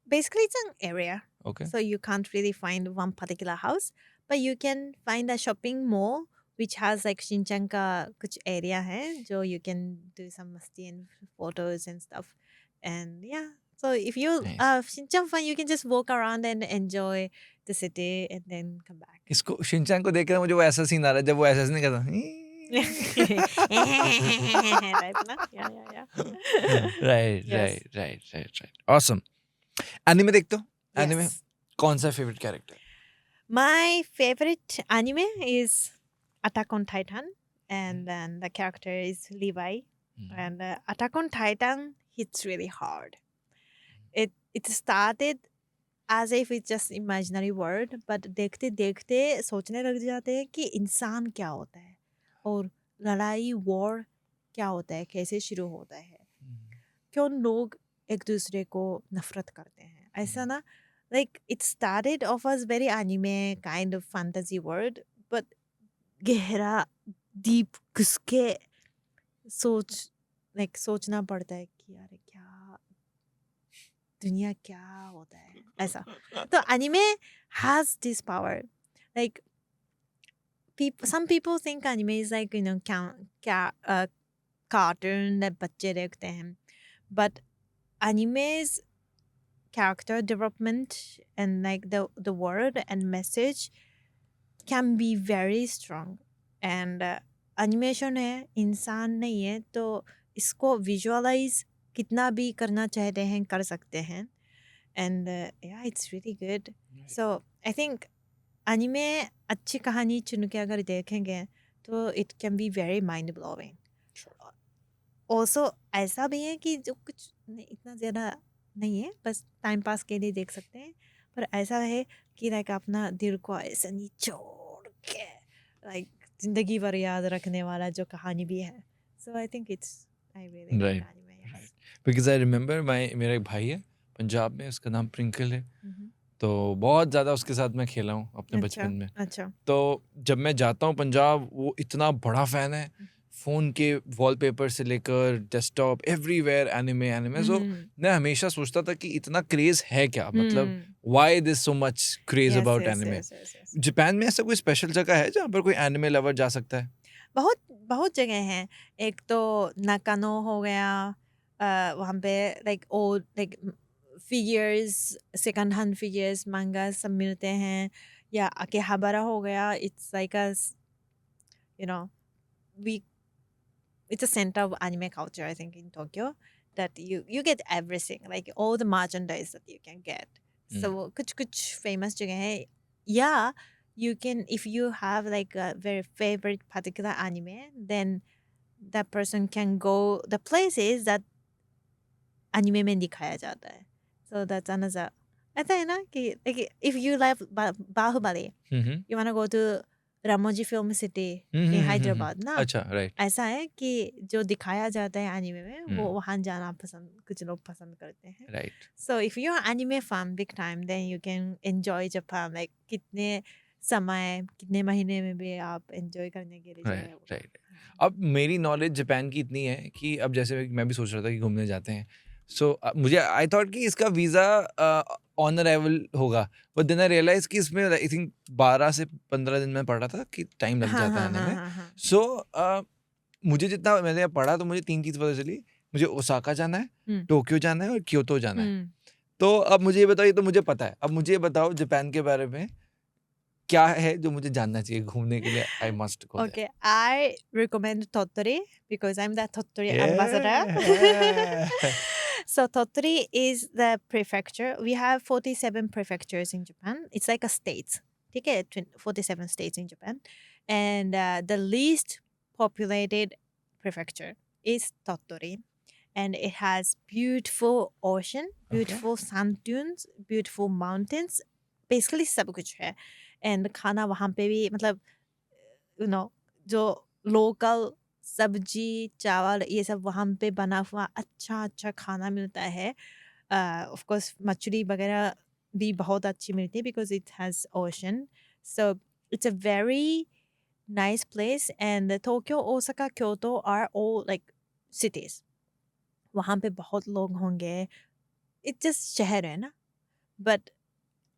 basically it's an area. Okay, So you can't really find one particular house, but you can find a shopping mall which has like Shinchan का कुछ area है जो you can do some masti and photos and stuff. And yeah, so if you Nice. Shinchan fan, you can just walk around and enjoy the city and then come back. इसको Shinchan को देख रहे मुझे वो ऐसा scene आ रहा है जब वो ऐसा नहीं करता। Right na? Yeah. Right, Yes. Right, right, right, right, awesome. Anime देखते हो? Anime Yes. कौन सा favourite character? My favorite anime is Attack on Titan, and then the character is Levi. And Attack on Titan hits really hard. It started as if it's just imaginary world, but देखते देखते सोचने लग जाते हैं कि इंसान क्या होता है और लड़ाई वॉर क्या होता है, कैसे शुरू होता है, क्यों लोग एक दूसरे को नफरत करते हैं. ऐसा ना, like it started off as very anime kind of fantasy world, but गहरा deep घुस के सोचना पड़ता है कि यार क्या दुनिया क्या होता है ऐसा. तो anime has this power. Like some people think anime is like, you know, cartoon that बच्चे देखते हैं, but anime's character development and like the word and message can be very strong. And animation है, इंसान नहीं है, तो इसको visualize कितना भी करना चाहते हैं कर सकते हैं. And yeah, it's really good. So I think anime अच्छी कहानी चुन के अगर देखेंगे तो it can be very mind blowing. Also ऐसा भी है कि जो कुछ इतना ज़्यादा नहीं है, बस टाइम पास के लिए देख सकते हैं, पर ऐसा है कि लाइक अपना दिल को ऐसा निचोड़ के लाइक जिंदगी भर याद रखने वाला जो कहानी भी है. So I think I really like Right. anime. Yes. Because I remember मेरा एक भाई है पंजाब में, उसका नाम प्रिंकल है, Mhm. तो बहुत ज़्यादा उसके साथ मैं खेला हूँ अपने अच्छा, बचपन में. अच्छा. तो जब मैं जाता हूँ पंजाब, वो इतना बड़ा फ़ैन है, फोन के वॉलपेपर से लेकर डेस्कटॉप एवरीवेयर एनिमे सो मैं हमेशा सोचता था कि इतना क्रेज है क्या, मतलब why this so much craze about anime. Japan में ऐसा कोई स्पेशल जगह है जहाँ पर कोई एनिमे लवर जा सकता है? बहुत बहुत जगह हैं. एक तो नाकानो हो गया, वहाँ पे like old like figures, second hand figures, मांगा सब मिलते हैं. या आकेहाबारा हो गया, it's like a you know we it's a center of anime culture, I think, in Tokyo, that you get everything, like all the merchandise that you can get. So kuch famous jagah hai. Yeah, you can, if you have like a very favorite particular anime, then that person can go the places that anime में दिखाया जाता है. So that's another. ऐसा है ना कि like if you like Bahubali, you wanna go to Ramoji Film City in Hyderabad ना. अच्छा, राइट. ऐसा है कि जो दिखाया जाता है एनिमे में वो वहाँ जाना पसंद, कुछ लोग पसंद करते हैं. Right. So if you're an anime fan big time, then you can enjoy Japan. Like कितने समय, कितने महीने में भी आप enjoy करने के लिए राइट, जाए. राइट. अब मेरी नॉलेज जापान की इतनी है कि अब जैसे मैं भी सोच रहा था कि घूमने जाते हैं, सो मुझे आई थॉट कि इसका वीज़ा ऑन अराइवल होगा, बट देन आई रियलाइज कि इसमें आई थिंक 12 से 15 दिन में पढ़ा था कि टाइम लग जाता है आने में. सो मुझे जितना मैंने पढ़ा तो मुझे 3 चीज़ पता चली. मुझे ओसाका जाना है, टोक्यो जाना है और क्योतो जाना है. तो अब मुझे ये बताओ, ये तो मुझे पता है, अब मुझे ये बताओ जापान के बारे में क्या है जो मुझे जानना चाहिए घूमने के लिए. I must go. Okay, I recommend Tottori because I'm the Tottori ambassador. So Tottori is the prefecture. We have 47 prefectures in Japan. It's like a state. Okay, 47 states in Japan. And the least populated prefecture is Tottori. And it has beautiful ocean, beautiful sand dunes, beautiful mountains. Basically सब कुछ है. And खाना वहाँ पे भी मतलब जो local सब्जी चावल ये सब वहाँ पे बना हुआ अच्छा खाना मिलता है. ऑफ कोर्स मछली वगैरह भी बहुत अच्छी मिलती है because it has ocean. So it's a very nice place. And Tokyo, Osaka, Kyoto are all like cities. वहाँ पे बहुत लोग होंगे. इट्स जस्ट शहर है ना. बट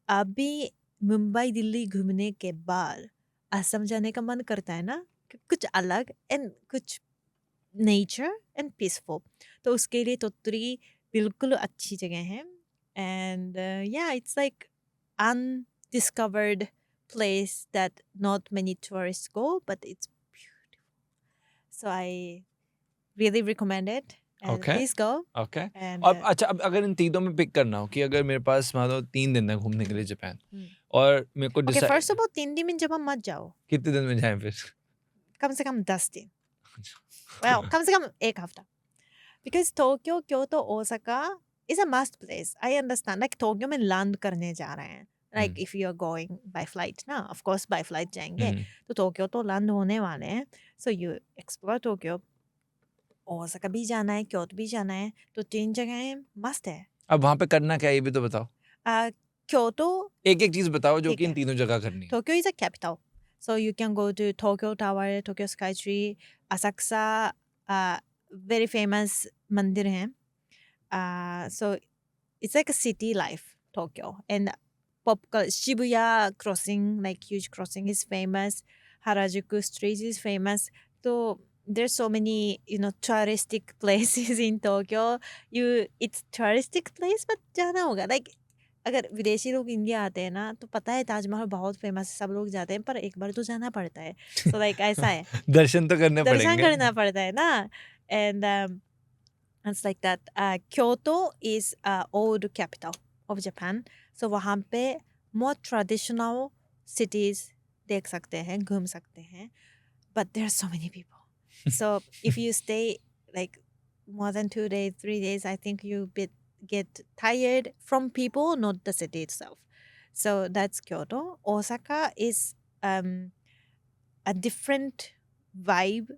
अभी मुंबई दिल्ली घूमने के बाद असम जाने का मन करता है ना, कुछ अलग एंड कुछ नेचर एंड पीसफुल. तो उसके लिए तोत्तरी बिल्कुल अच्छी जगह है. एंड या it's like undiscovered place that not many tourist go, but it's beautiful. So I really recommend it. Please go. Okay. अब अच्छा, अब अगर इन तीनों में पिक करना हो कि अगर मेरे पास मान लो 3 दिन है घूमने के लिए जापान, और मेरे को ओके, फर्स्ट ऑफ ऑल 3 दिन में जब हम मत जाओ. कितने दिन में जाएं फिर? कम से कम 10 दिन. well, कम से कम 1 हफ्ता. Because Tokyo, Kyoto, Osaka is a must place. I understand. Like Tokyo में land करने जा रहे हैं. Like if you are going by flight ना, of course by flight जाएंगे. तो Tokyo तो land होने वाले हैं. So you explore Tokyo. Osaka भी जाना है, Kyoto भी जाना है. तो 3 जगहें must है. अब वहाँ पे करना क्या है ये भी तो बताओ. Kyoto, एक चीज बताओ जो कि इन तीनों जगह करनी है. Tokyo is a capital. So you can go to Tokyo Tower, Tokyo Skytree, Asakusa, very famous mandir hai. So it's like a city life, Tokyo. And Shibuya crossing, like huge crossing, is famous. Harajuku Street is famous. So there's so many, touristic places in Tokyo. It's touristic place, but jana hoga. Like अगर विदेशी लोग India आते हैं ना तो पता है ताजमहल बहुत फेमस है, सब लोग जाते हैं, पर एक बार तो जाना पड़ता है. So like ऐसा है. दर्शन तो करने पड़ेंगे. दर्शन करना पड़ता है ना. And it's like that. Kyoto is old capital of Japan. So वहाँ पे more traditional cities देख सकते हैं, घूम सकते हैं. But there are so many people. So if you stay like more than 2 days, 3 days, I think you get tired from people, not the city itself. So that's Kyoto. Osaka is a different vibe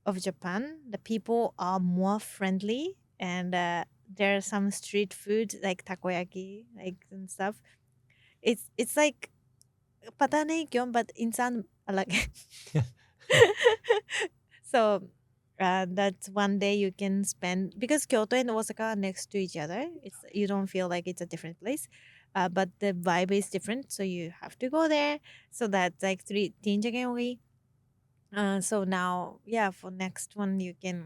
of Japan. The people are more friendly, and there are some street food like takoyaki, like and stuff. It's like पता नहीं क्यों, but इंसान अलग है. So that's one day you can spend, because Kyoto and Osaka are next to each other. You don't feel like it's a different place, but the vibe is different, so you have to go there. So that's like तीन जगह हो गई. So now, yeah, for next one you can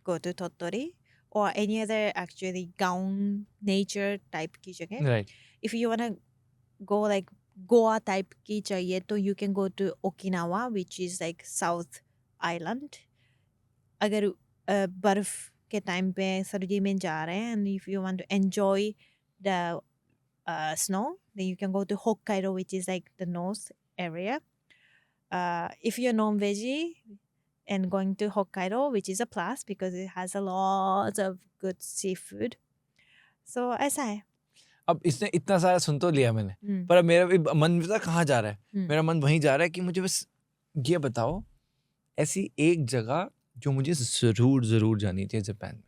go to Tottori or any other actually gaon nature type की जगह. Right. If you wanna go like Goa type की चाहिए तो you can go to Okinawa, which is like South Island. अगर बर्फ के time पे सर्दी में जा रहे हैं and if you want to enjoy the snow, then you can go to Hokkaido, which is like the north area. If you're non-veggie and going to Hokkaido, which is a plus because it has a lot of good seafood. So ऐसा है. अब इसने इतना सारा सुन तो लिया मैंने, हम्म, पर अब मेरा भी मन पता कहाँ जा रहा है. हम्म. मेरा मन वहीं जा रहा है कि मुझे बस ये बताओ ऐसी एक जगह जो मुझे जरूर जानी चाहिए जापान में,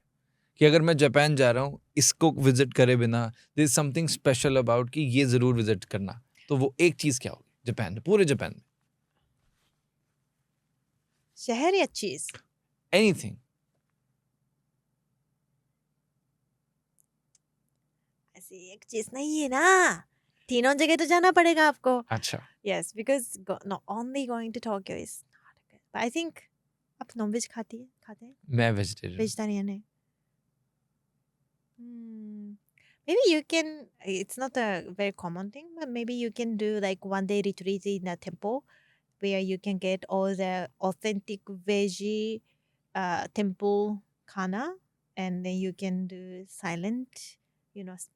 कि अगर मैं जापान जा रहा हूँ इसको विजिट करे बिना, there is something special about कि ये जरूर विजिट करना, तो वो एक चीज क्या होगी जापान में, पूरे जापान में? शहर या चीज? एनीथिंग. ऐसी एक चीज नहीं है ना, तीनों जगह तो जाना पड़ेगा आपको. अच्छा. Yes, because not only going to Tokyo is not good. But I think आप नॉनवेज खाते हैं? मैं वेजिटेरियन. वेजिटेरियन है. Maybe you can, it's not a very common thing, but maybe you can do like one day retreat in a temple where you can get all the authentic veggie temple khana, and then you can do silent,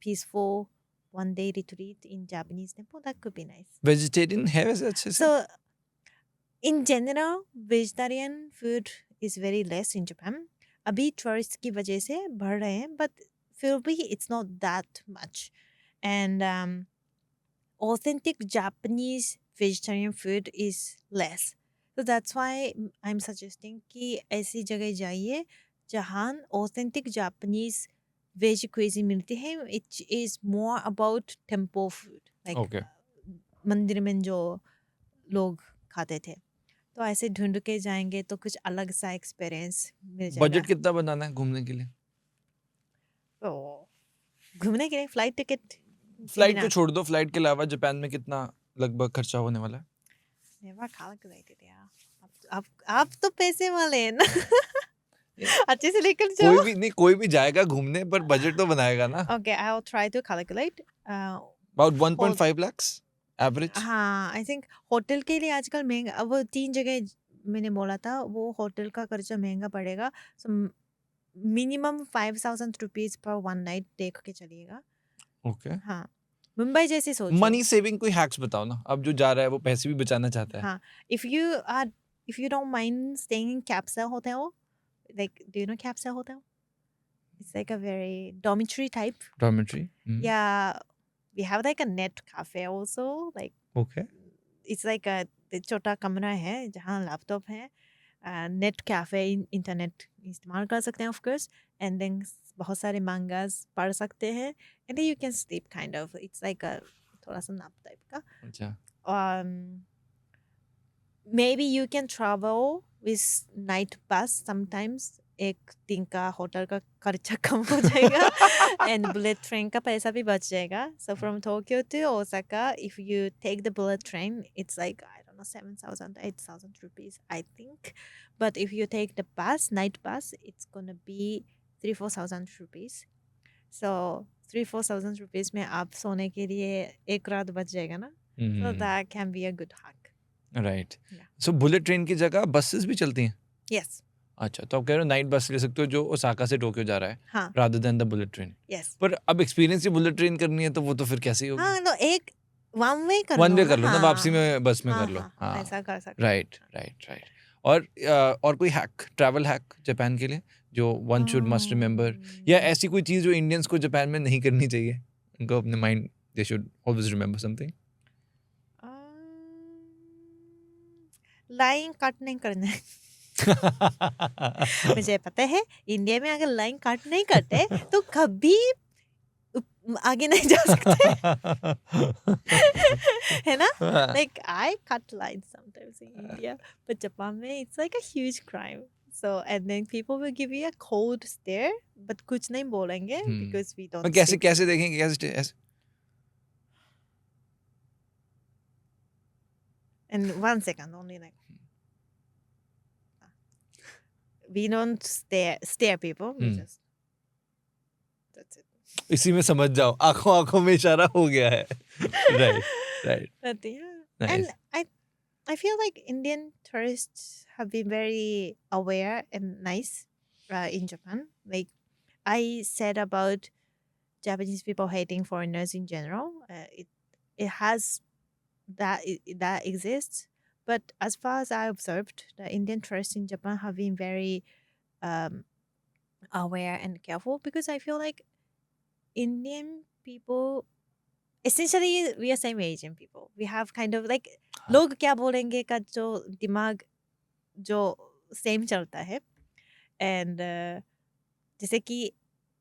peaceful one day retreat in Japanese temple. That could be nice. Vegetarian है वैसे अच्छे से? So, in general, vegetarian food is very less in Japan. अभी tourists की वजह से बढ़ रहे हैं, but फिर भी it's not that much. And authentic Japanese vegetarian food is less. So that's why I'm suggesting कि ऐसी जगह जाइए जहाँ authentic Japanese veg cuisine मिलती है. It is more about temple food. Like Okay. मंदिर में जो लोग खाते थे. तो ऐसे ढूंढ के जाएंगे तो कुछ अलग सा एक्सपीरियंस मिल जाएगा. बजट कितना बनाना है घूमने के लिए? घूमने के लिए फ्लाइट टिकट, फ्लाइट को छोड़ दो, फ्लाइट के अलावा जापान में कितना लगभग खर्चा होने वाला है? नेवर कैलकुलेटेड यार. आप तो पैसे वाले हैं ना. अच्छे से लेकर जाओ. कोई भी जाएगा घूमने, पर बजट तो बनाएगा ना. Okay, I will try to calculate. About 1.5 lakhs average. हाँ, आई थिंक होटल के लिए आजकल महंगा. अब वो 3 जगह मैंने बोला था, वो होटल का खर्चा महंगा पड़ेगा. So minimum 5,000 rupees per one night देख के चलिएगा. ओके. हाँ, मुंबई जैसे सोचो. मनी सेविंग कोई हैक्स बताओ ना, अब जो जा रहा है वो पैसे भी बचाना चाहता है. हाँ, if you don't mind staying in capsule hotel, like, do you know capsule hotel? It's like a very dormitory type. Dormitory. Yeah, we have like a net cafe also. Like, Okay. it's like a छोटा कमरा है जहाँ laptop है. Net cafe, internet इस्तेमाल कर सकते हैं of course. And then बहुत सारे mangas पढ़ सकते हैं. And you can sleep kind of. It's like अ थोड़ा सा नैप टाइप का. अच्छा. Maybe you can travel with night bus sometimes. एक दिन का होटल का खर्चा कम हो जाएगा. एंड बुलेट ट्रेन का पैसा भी बच जाएगा. So from Tokyo to Osaka, if you take the bullet train, it's like, I don't know, 7,000, 8,000 rupees, I think. But if you take the bus, night bus, it's gonna be 3,000-4,000 rupees. So 3,000-4,000 rupees में आप सोने के लिए एक रात बच जाएगा ना. So that can be a good hack. Right. Yeah. So bullet train की जगह बसेस भी चलती हैं? Yes. अच्छा, तो आप कह रहे हो नाइट बस ले सकते हो जो ओसाका से टोक्यो जा रहा है, हाँ. Rather than the bullet train. Yes. पर अब एक्सपीरियंस ही बुलेट ट्रेन करनी है तो वो तो फिर कैसे होगी? हाँ, तो एक वन वे कर वन वे लो कर लो ना, हाँ. वापसी में बस में हाँ, कर लो. हाँ, हाँ, ऐसा कर सकते. Right right right. और कोई हैक, ट्रैवल हैक जापान के लिए जो वन शुड मस्ट रिमेंबर, या ऐसी कोई चीज जो इंडियंस को जापान में नहीं करनी चाहिए, उनको अपने mind they should always remember something? Line cut नहीं करना. मुझे पता है इंडिया में अगर लाइन कट नहीं करते तो कभी आगे नहीं जा सकते. है ना? Like I cut lines sometimes in India, but Japan में it's like a huge crime. So and then people will give you a cold stare, but कुछ नहीं बोलेंगे because we don't. कैसे speak. कैसे देखेंगे कैसे And 1 second only like. We don't stare people. We just. That's it. इसी में समझ जाओ आंखों में इशारा हो गया है right But yeah, Nice. and I feel like Indian tourists have been very aware and nice in Japan. Like I said about Japanese people hating foreigners in general, it has that exists. But as far as I observed, the Indian tourists in Japan have been very aware and careful because I feel like Indian people, essentially, we are same Asian people. We have kind of like लोग क्या बोलेंगे का जो दिमाग जो same चलता है and जैसे कि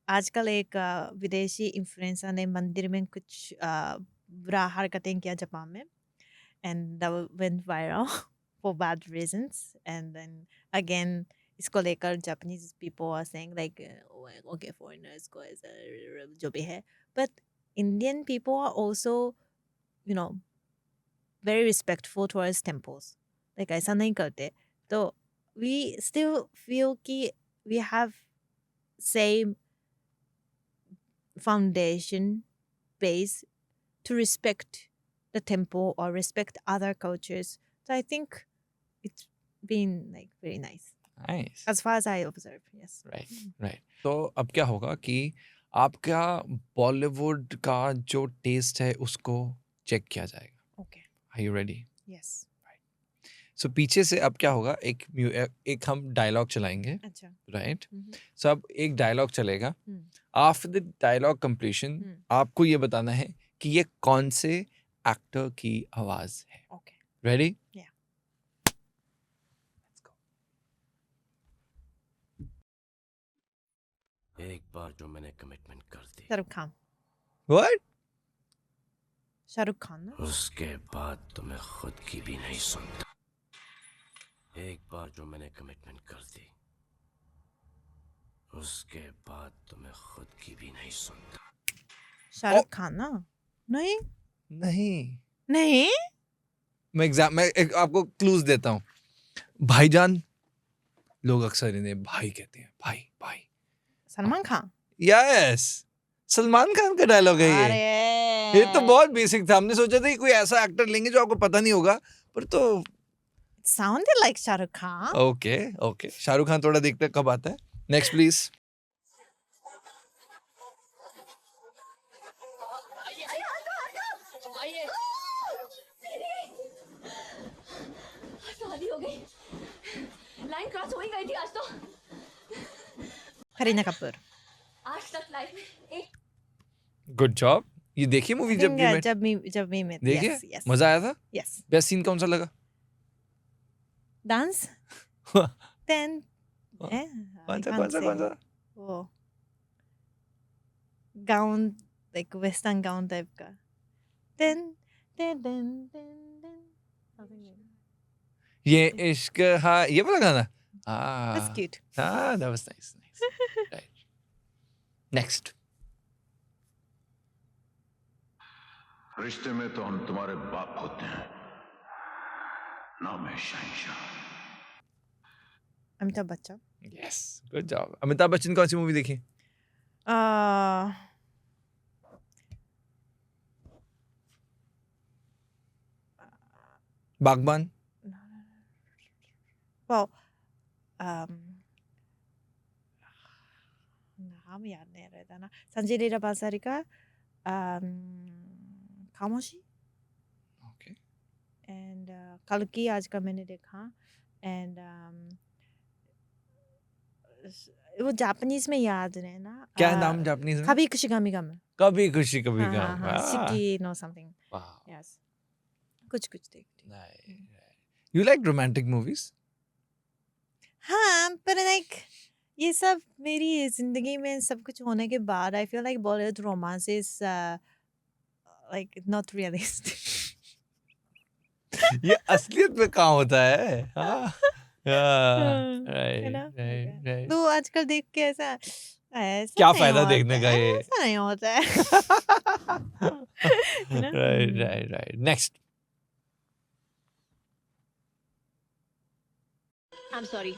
आजकल एक विदेशी इन्फ्लुएंसर ने मंदिर में कुछ बुरा हरकतें किया जापान में and that went viral for bad reasons and then again इसको लेकर Japanese people are saying like okay foreigners को ऐसा जो भी है but Indian people are also you know very respectful towards temples like ऐसा नहीं करते तो we still feel कि we have same foundation base to respect the temple or respect other cultures. So I think it's been like very nice nice as far as I observe. Yes. Right तो अब क्या होगा कि आपका बॉलीवुड का जो test है उसको चेक किया जाएगा Okay. Are you ready Yes. So पीछे से अब क्या होगा एक हम डायलॉग चलाएंगे अच्छा. Right Mhm. सो अब एक डायलॉग चलेगा आफ्टर द डायलॉग कंप्लीशन आपको ये बताना है कि ये कौन से एक्टर की आवाज है Okay. Ready Yeah. एक बार जो मैंने कमिटमेंट कर दी Shahrukh Khan. What Shahrukh Khan. No? उसके बाद तो मैं खुद की भी नहीं सुनता एक बार जो मैंने कमिटमेंट कर दी उसके बाद तो मैं खुद की भी नहीं सुनता Shahrukh Khan. ना नहीं नहीं नहीं मैं आपको क्लूज देता हूँ भाईजान लोग अक्सर इन्हें भाई कहते हैं भाई भाई सलमान खान. यस सलमान खान का डायलॉग है अरे ये तो बहुत बेसिक था हमने सोचा था कि कोई ऐसा एक्टर लेंगे जो आपको पता नहीं होगा पर तो It sounded like Shahrukh Khan. Okay okay Shahrukh Khan थोड़ा देखते हैं कब आता है नेक्स्ट प्लीज शादी हो गई लाइन क्रॉस हो ही गई थी आज तो करीना कपूर. आज तक लाइफ में एक गुड जॉब ये देखिए मूवी जब भी मैं जब भी मैं देखिए yes, yes. मजा आया था Yes. बेस्ट सीन कौन सा लगा Dance. Then कौन सा वो gown like western gown type का. Then something like that. ये इश्क हाँ ये वाला गाना That's cute. that was nice right next रिश्ते में तो हम तुम्हारे बाप होते हैं ना मैं शहंशाह Amitabh Bachchan. yes good job Amitabh Bachchan कौन सी मूवी देखी बागबान well नाम याद नहीं रहता ना. संजय लीला बांसारी का खामोशी okay एंड कल्कि आज का मैंने देखा एंड वो जापानीज में याद है ना. क्या नाम जापानीज में कभी खुशी गमी गम. कभी खुशी कभी हाँ हाँ गम हाँ शिकी नो समथिंग. wow यस कुछ देखती. nice you like romantic movies हाँ पर लाइक ये सब मेरी जिंदगी में सब कुछ होने के बाद I feel like Bollywood romance is like not realistic. ये असलियत में कहाँ होता है हाँ है ना? right. तो आजकल देख के ऐसा क्या नहीं फायदा होता देखने का है, ये? ऐसा नहीं होता है। है ना? Right. Next. I am sorry,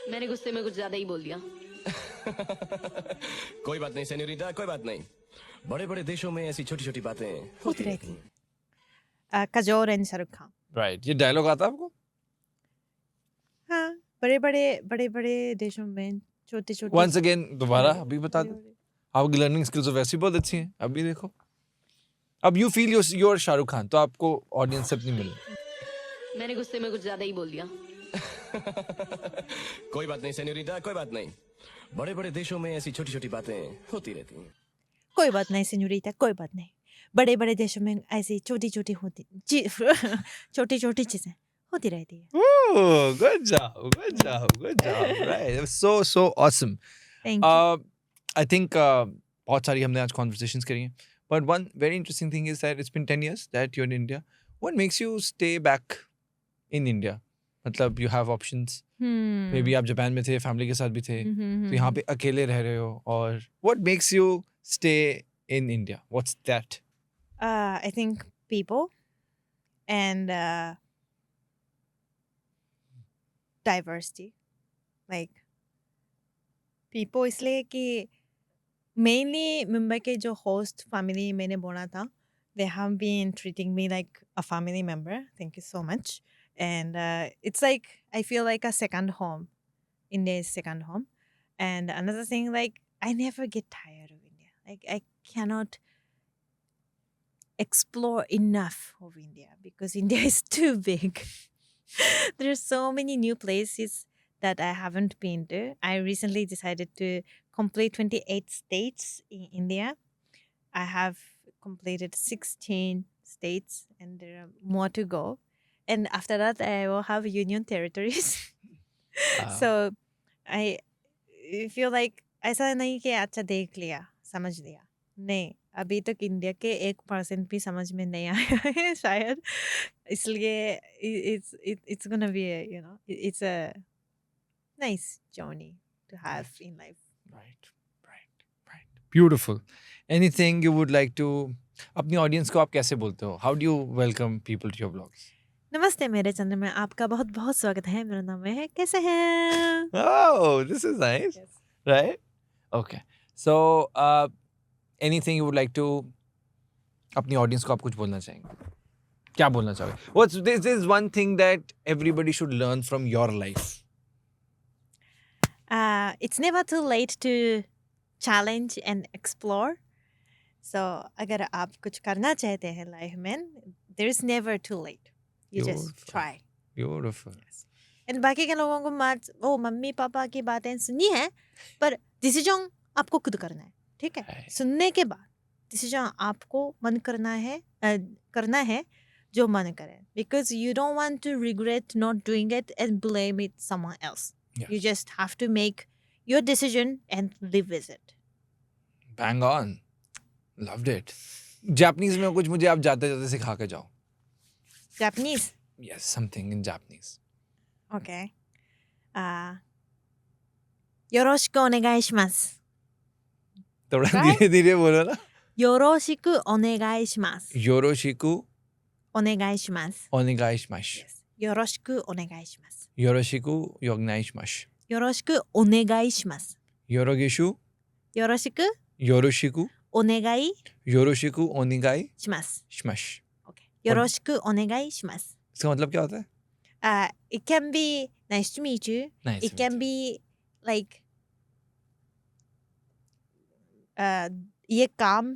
मैंने गुस्से में कुछ ज्यादा ही बोल दिया। कोई बात नहीं सेन्योरिटा, कोई बात नहीं। बड़े बड़े देशों में ऐसी छोटी छोटी बातें होती रहती हैं। काजोल एंड शाहरुख खान। Right. ये डायलॉग आता है आपको? हाँ, बड़े-बड़े देशों में छोटे-छोटे Once again दोबारा अभी बता दो। बड़े-बड़े- आपकी लर्निंग स्किल्स वैसी बहुत अच्छी हैं। अभी देखो। अब you feel your Shahrukh Khan तो आपको ऑडियंस से अपनी मिले। मैंने गुस्से में कुछ ज्यादा ही बोल दिया। कोई बात नहीं सेन्योरिटा, कोई बात नहीं। बड़े बड़े देशों में ऐसी छोटी छोटी बातें होती रहती हैं। कोई बात नहीं सेन्योरिटा, कोई बात नहीं। बड़े-बड़े देशों में ऐसी छोटी-छोटी छोटी-छोटी चीजें होती रहती है। Oh, good job. Right. It was so awesome. Thank you. I think बहुत सारी हमने आज conversations करी हैं. But one very interesting thing is that it's been 10 years that you're in India. What makes you stay back in India? मतलब you have options. Maybe आप Japan में थे, फैमिली के साथ भी थे. तो यहाँ पे अकेले रह रहे हो और what makes you stay in India? What's that? I think people and diversity. Like people इसलिए कि mainly मुंबई के जो host family मैंने बोला था, they have been treating me like a family member. Thank you so much. And it's like I feel like a second home. India is second home. And another thing, like I never get tired of India. Like I cannot explore enough of India because India is too big. There's so many new places that I haven't been to. I recently decided to complete 28 states in India. I have completed 16 states and there are more to go. And after that, I will have union territories. So I feel like ऐसा नहीं कि अच्छा देख लिया समझ लिया नहीं अभी तक इंडिया के 1% भी समझ में नहीं आया है शायद इसलिए it's gonna be a, you know it's a nice journey to have in life. Right. Beautiful. Anything you would like to अपनी ऑडियंस को आप कैसे बोलते हो? How do you welcome people to your vlogs? नमस्ते मेरे चैनल में आपका बहुत बहुत स्वागत है मेरा नाम है कैसे हैं Oh, this is nice. Yes. Right? Okay. So, anything you would like to अपनी ऑडियंस को आप कुछ बोलना चाहेंगे? क्या बोलना चाहोगे? What's this is one thing that everybody should learn from your life. It's never too late to challenge and explore. So अगर आप कुछ करना चाहते हैं लाइफ में there is never too late. You just Beautiful. try. Beautiful. And बाकी के लोगों को मत ओ मम्मी पापा की बातें सुनी है पर डिसीजन आपको खुद करना है ठीक है Right. सुनने के बाद डिसीजन आपको मन करना है जो मन करे because you don't want to regret not doing it and blame it someone else. Yeah. You just have to make your decision and live with it. Bang on. Loved it. Japanese में कुछ मुझे आप जाते जाते सिखा के जाओ. Japanese. Yes, something in Japanese. Okay. よろしくお願いします。 थोड़ा Right? धीरे धीरे बोलो ना. よろしくお願いします。 Yoroshiku お願いします。 onegaishimasu. Yes. よろしくお願いします。 Yoroshiku yognaiishimasu. よろしくお願いします。 Yorogishu よろしく yoroshiku お願い yoroshiku onegai します。 shimasu. Okay. よろしくお願いします。 इसका मतलब क्या होता है? It can be nice to meet you. Nice. It can be like ये काम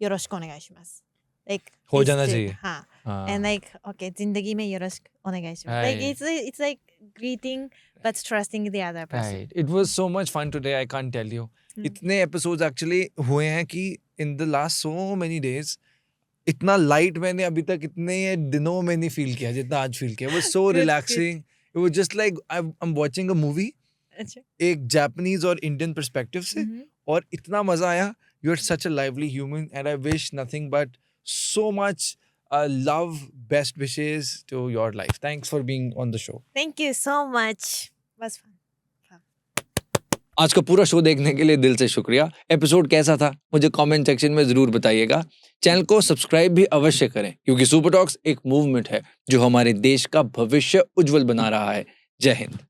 よろしくお願いします。Like हो it's जाना to- चाहिए. हाँ. हाँ. And like okay जिंदगी मेंよろしくお願いします。Like Right. it's like greeting but trusting the other person. Right. It was so much fun today. I can't tell you. Hmm. इतने episodes actually हुए हैं कि in the last so many days इतना light मैंने अभी तक इतने दिनों में नहीं feel किया जितना आज feel किया. It was so Good, relaxing. It was just like I'm watching a movie. अच्छा. एक Japanese और Indian perspective से Mhm. और इतना मजा आया. You're such a lively human and I wish nothing but so much love, best wishes to your life. Thanks for being on the show. Thank you so much. Was fun. आज का पूरा show देखने के लिए दिल से शुक्रिया। Episode कैसा था मुझे कमेंट सेक्शन में जरूर बताइएगा। चैनल को सब्सक्राइब भी अवश्य करें क्योंकि सुपर टॉक्स एक मूवमेंट है जो हमारे देश का भविष्य उज्जवल बना रहा है। जय हिंद।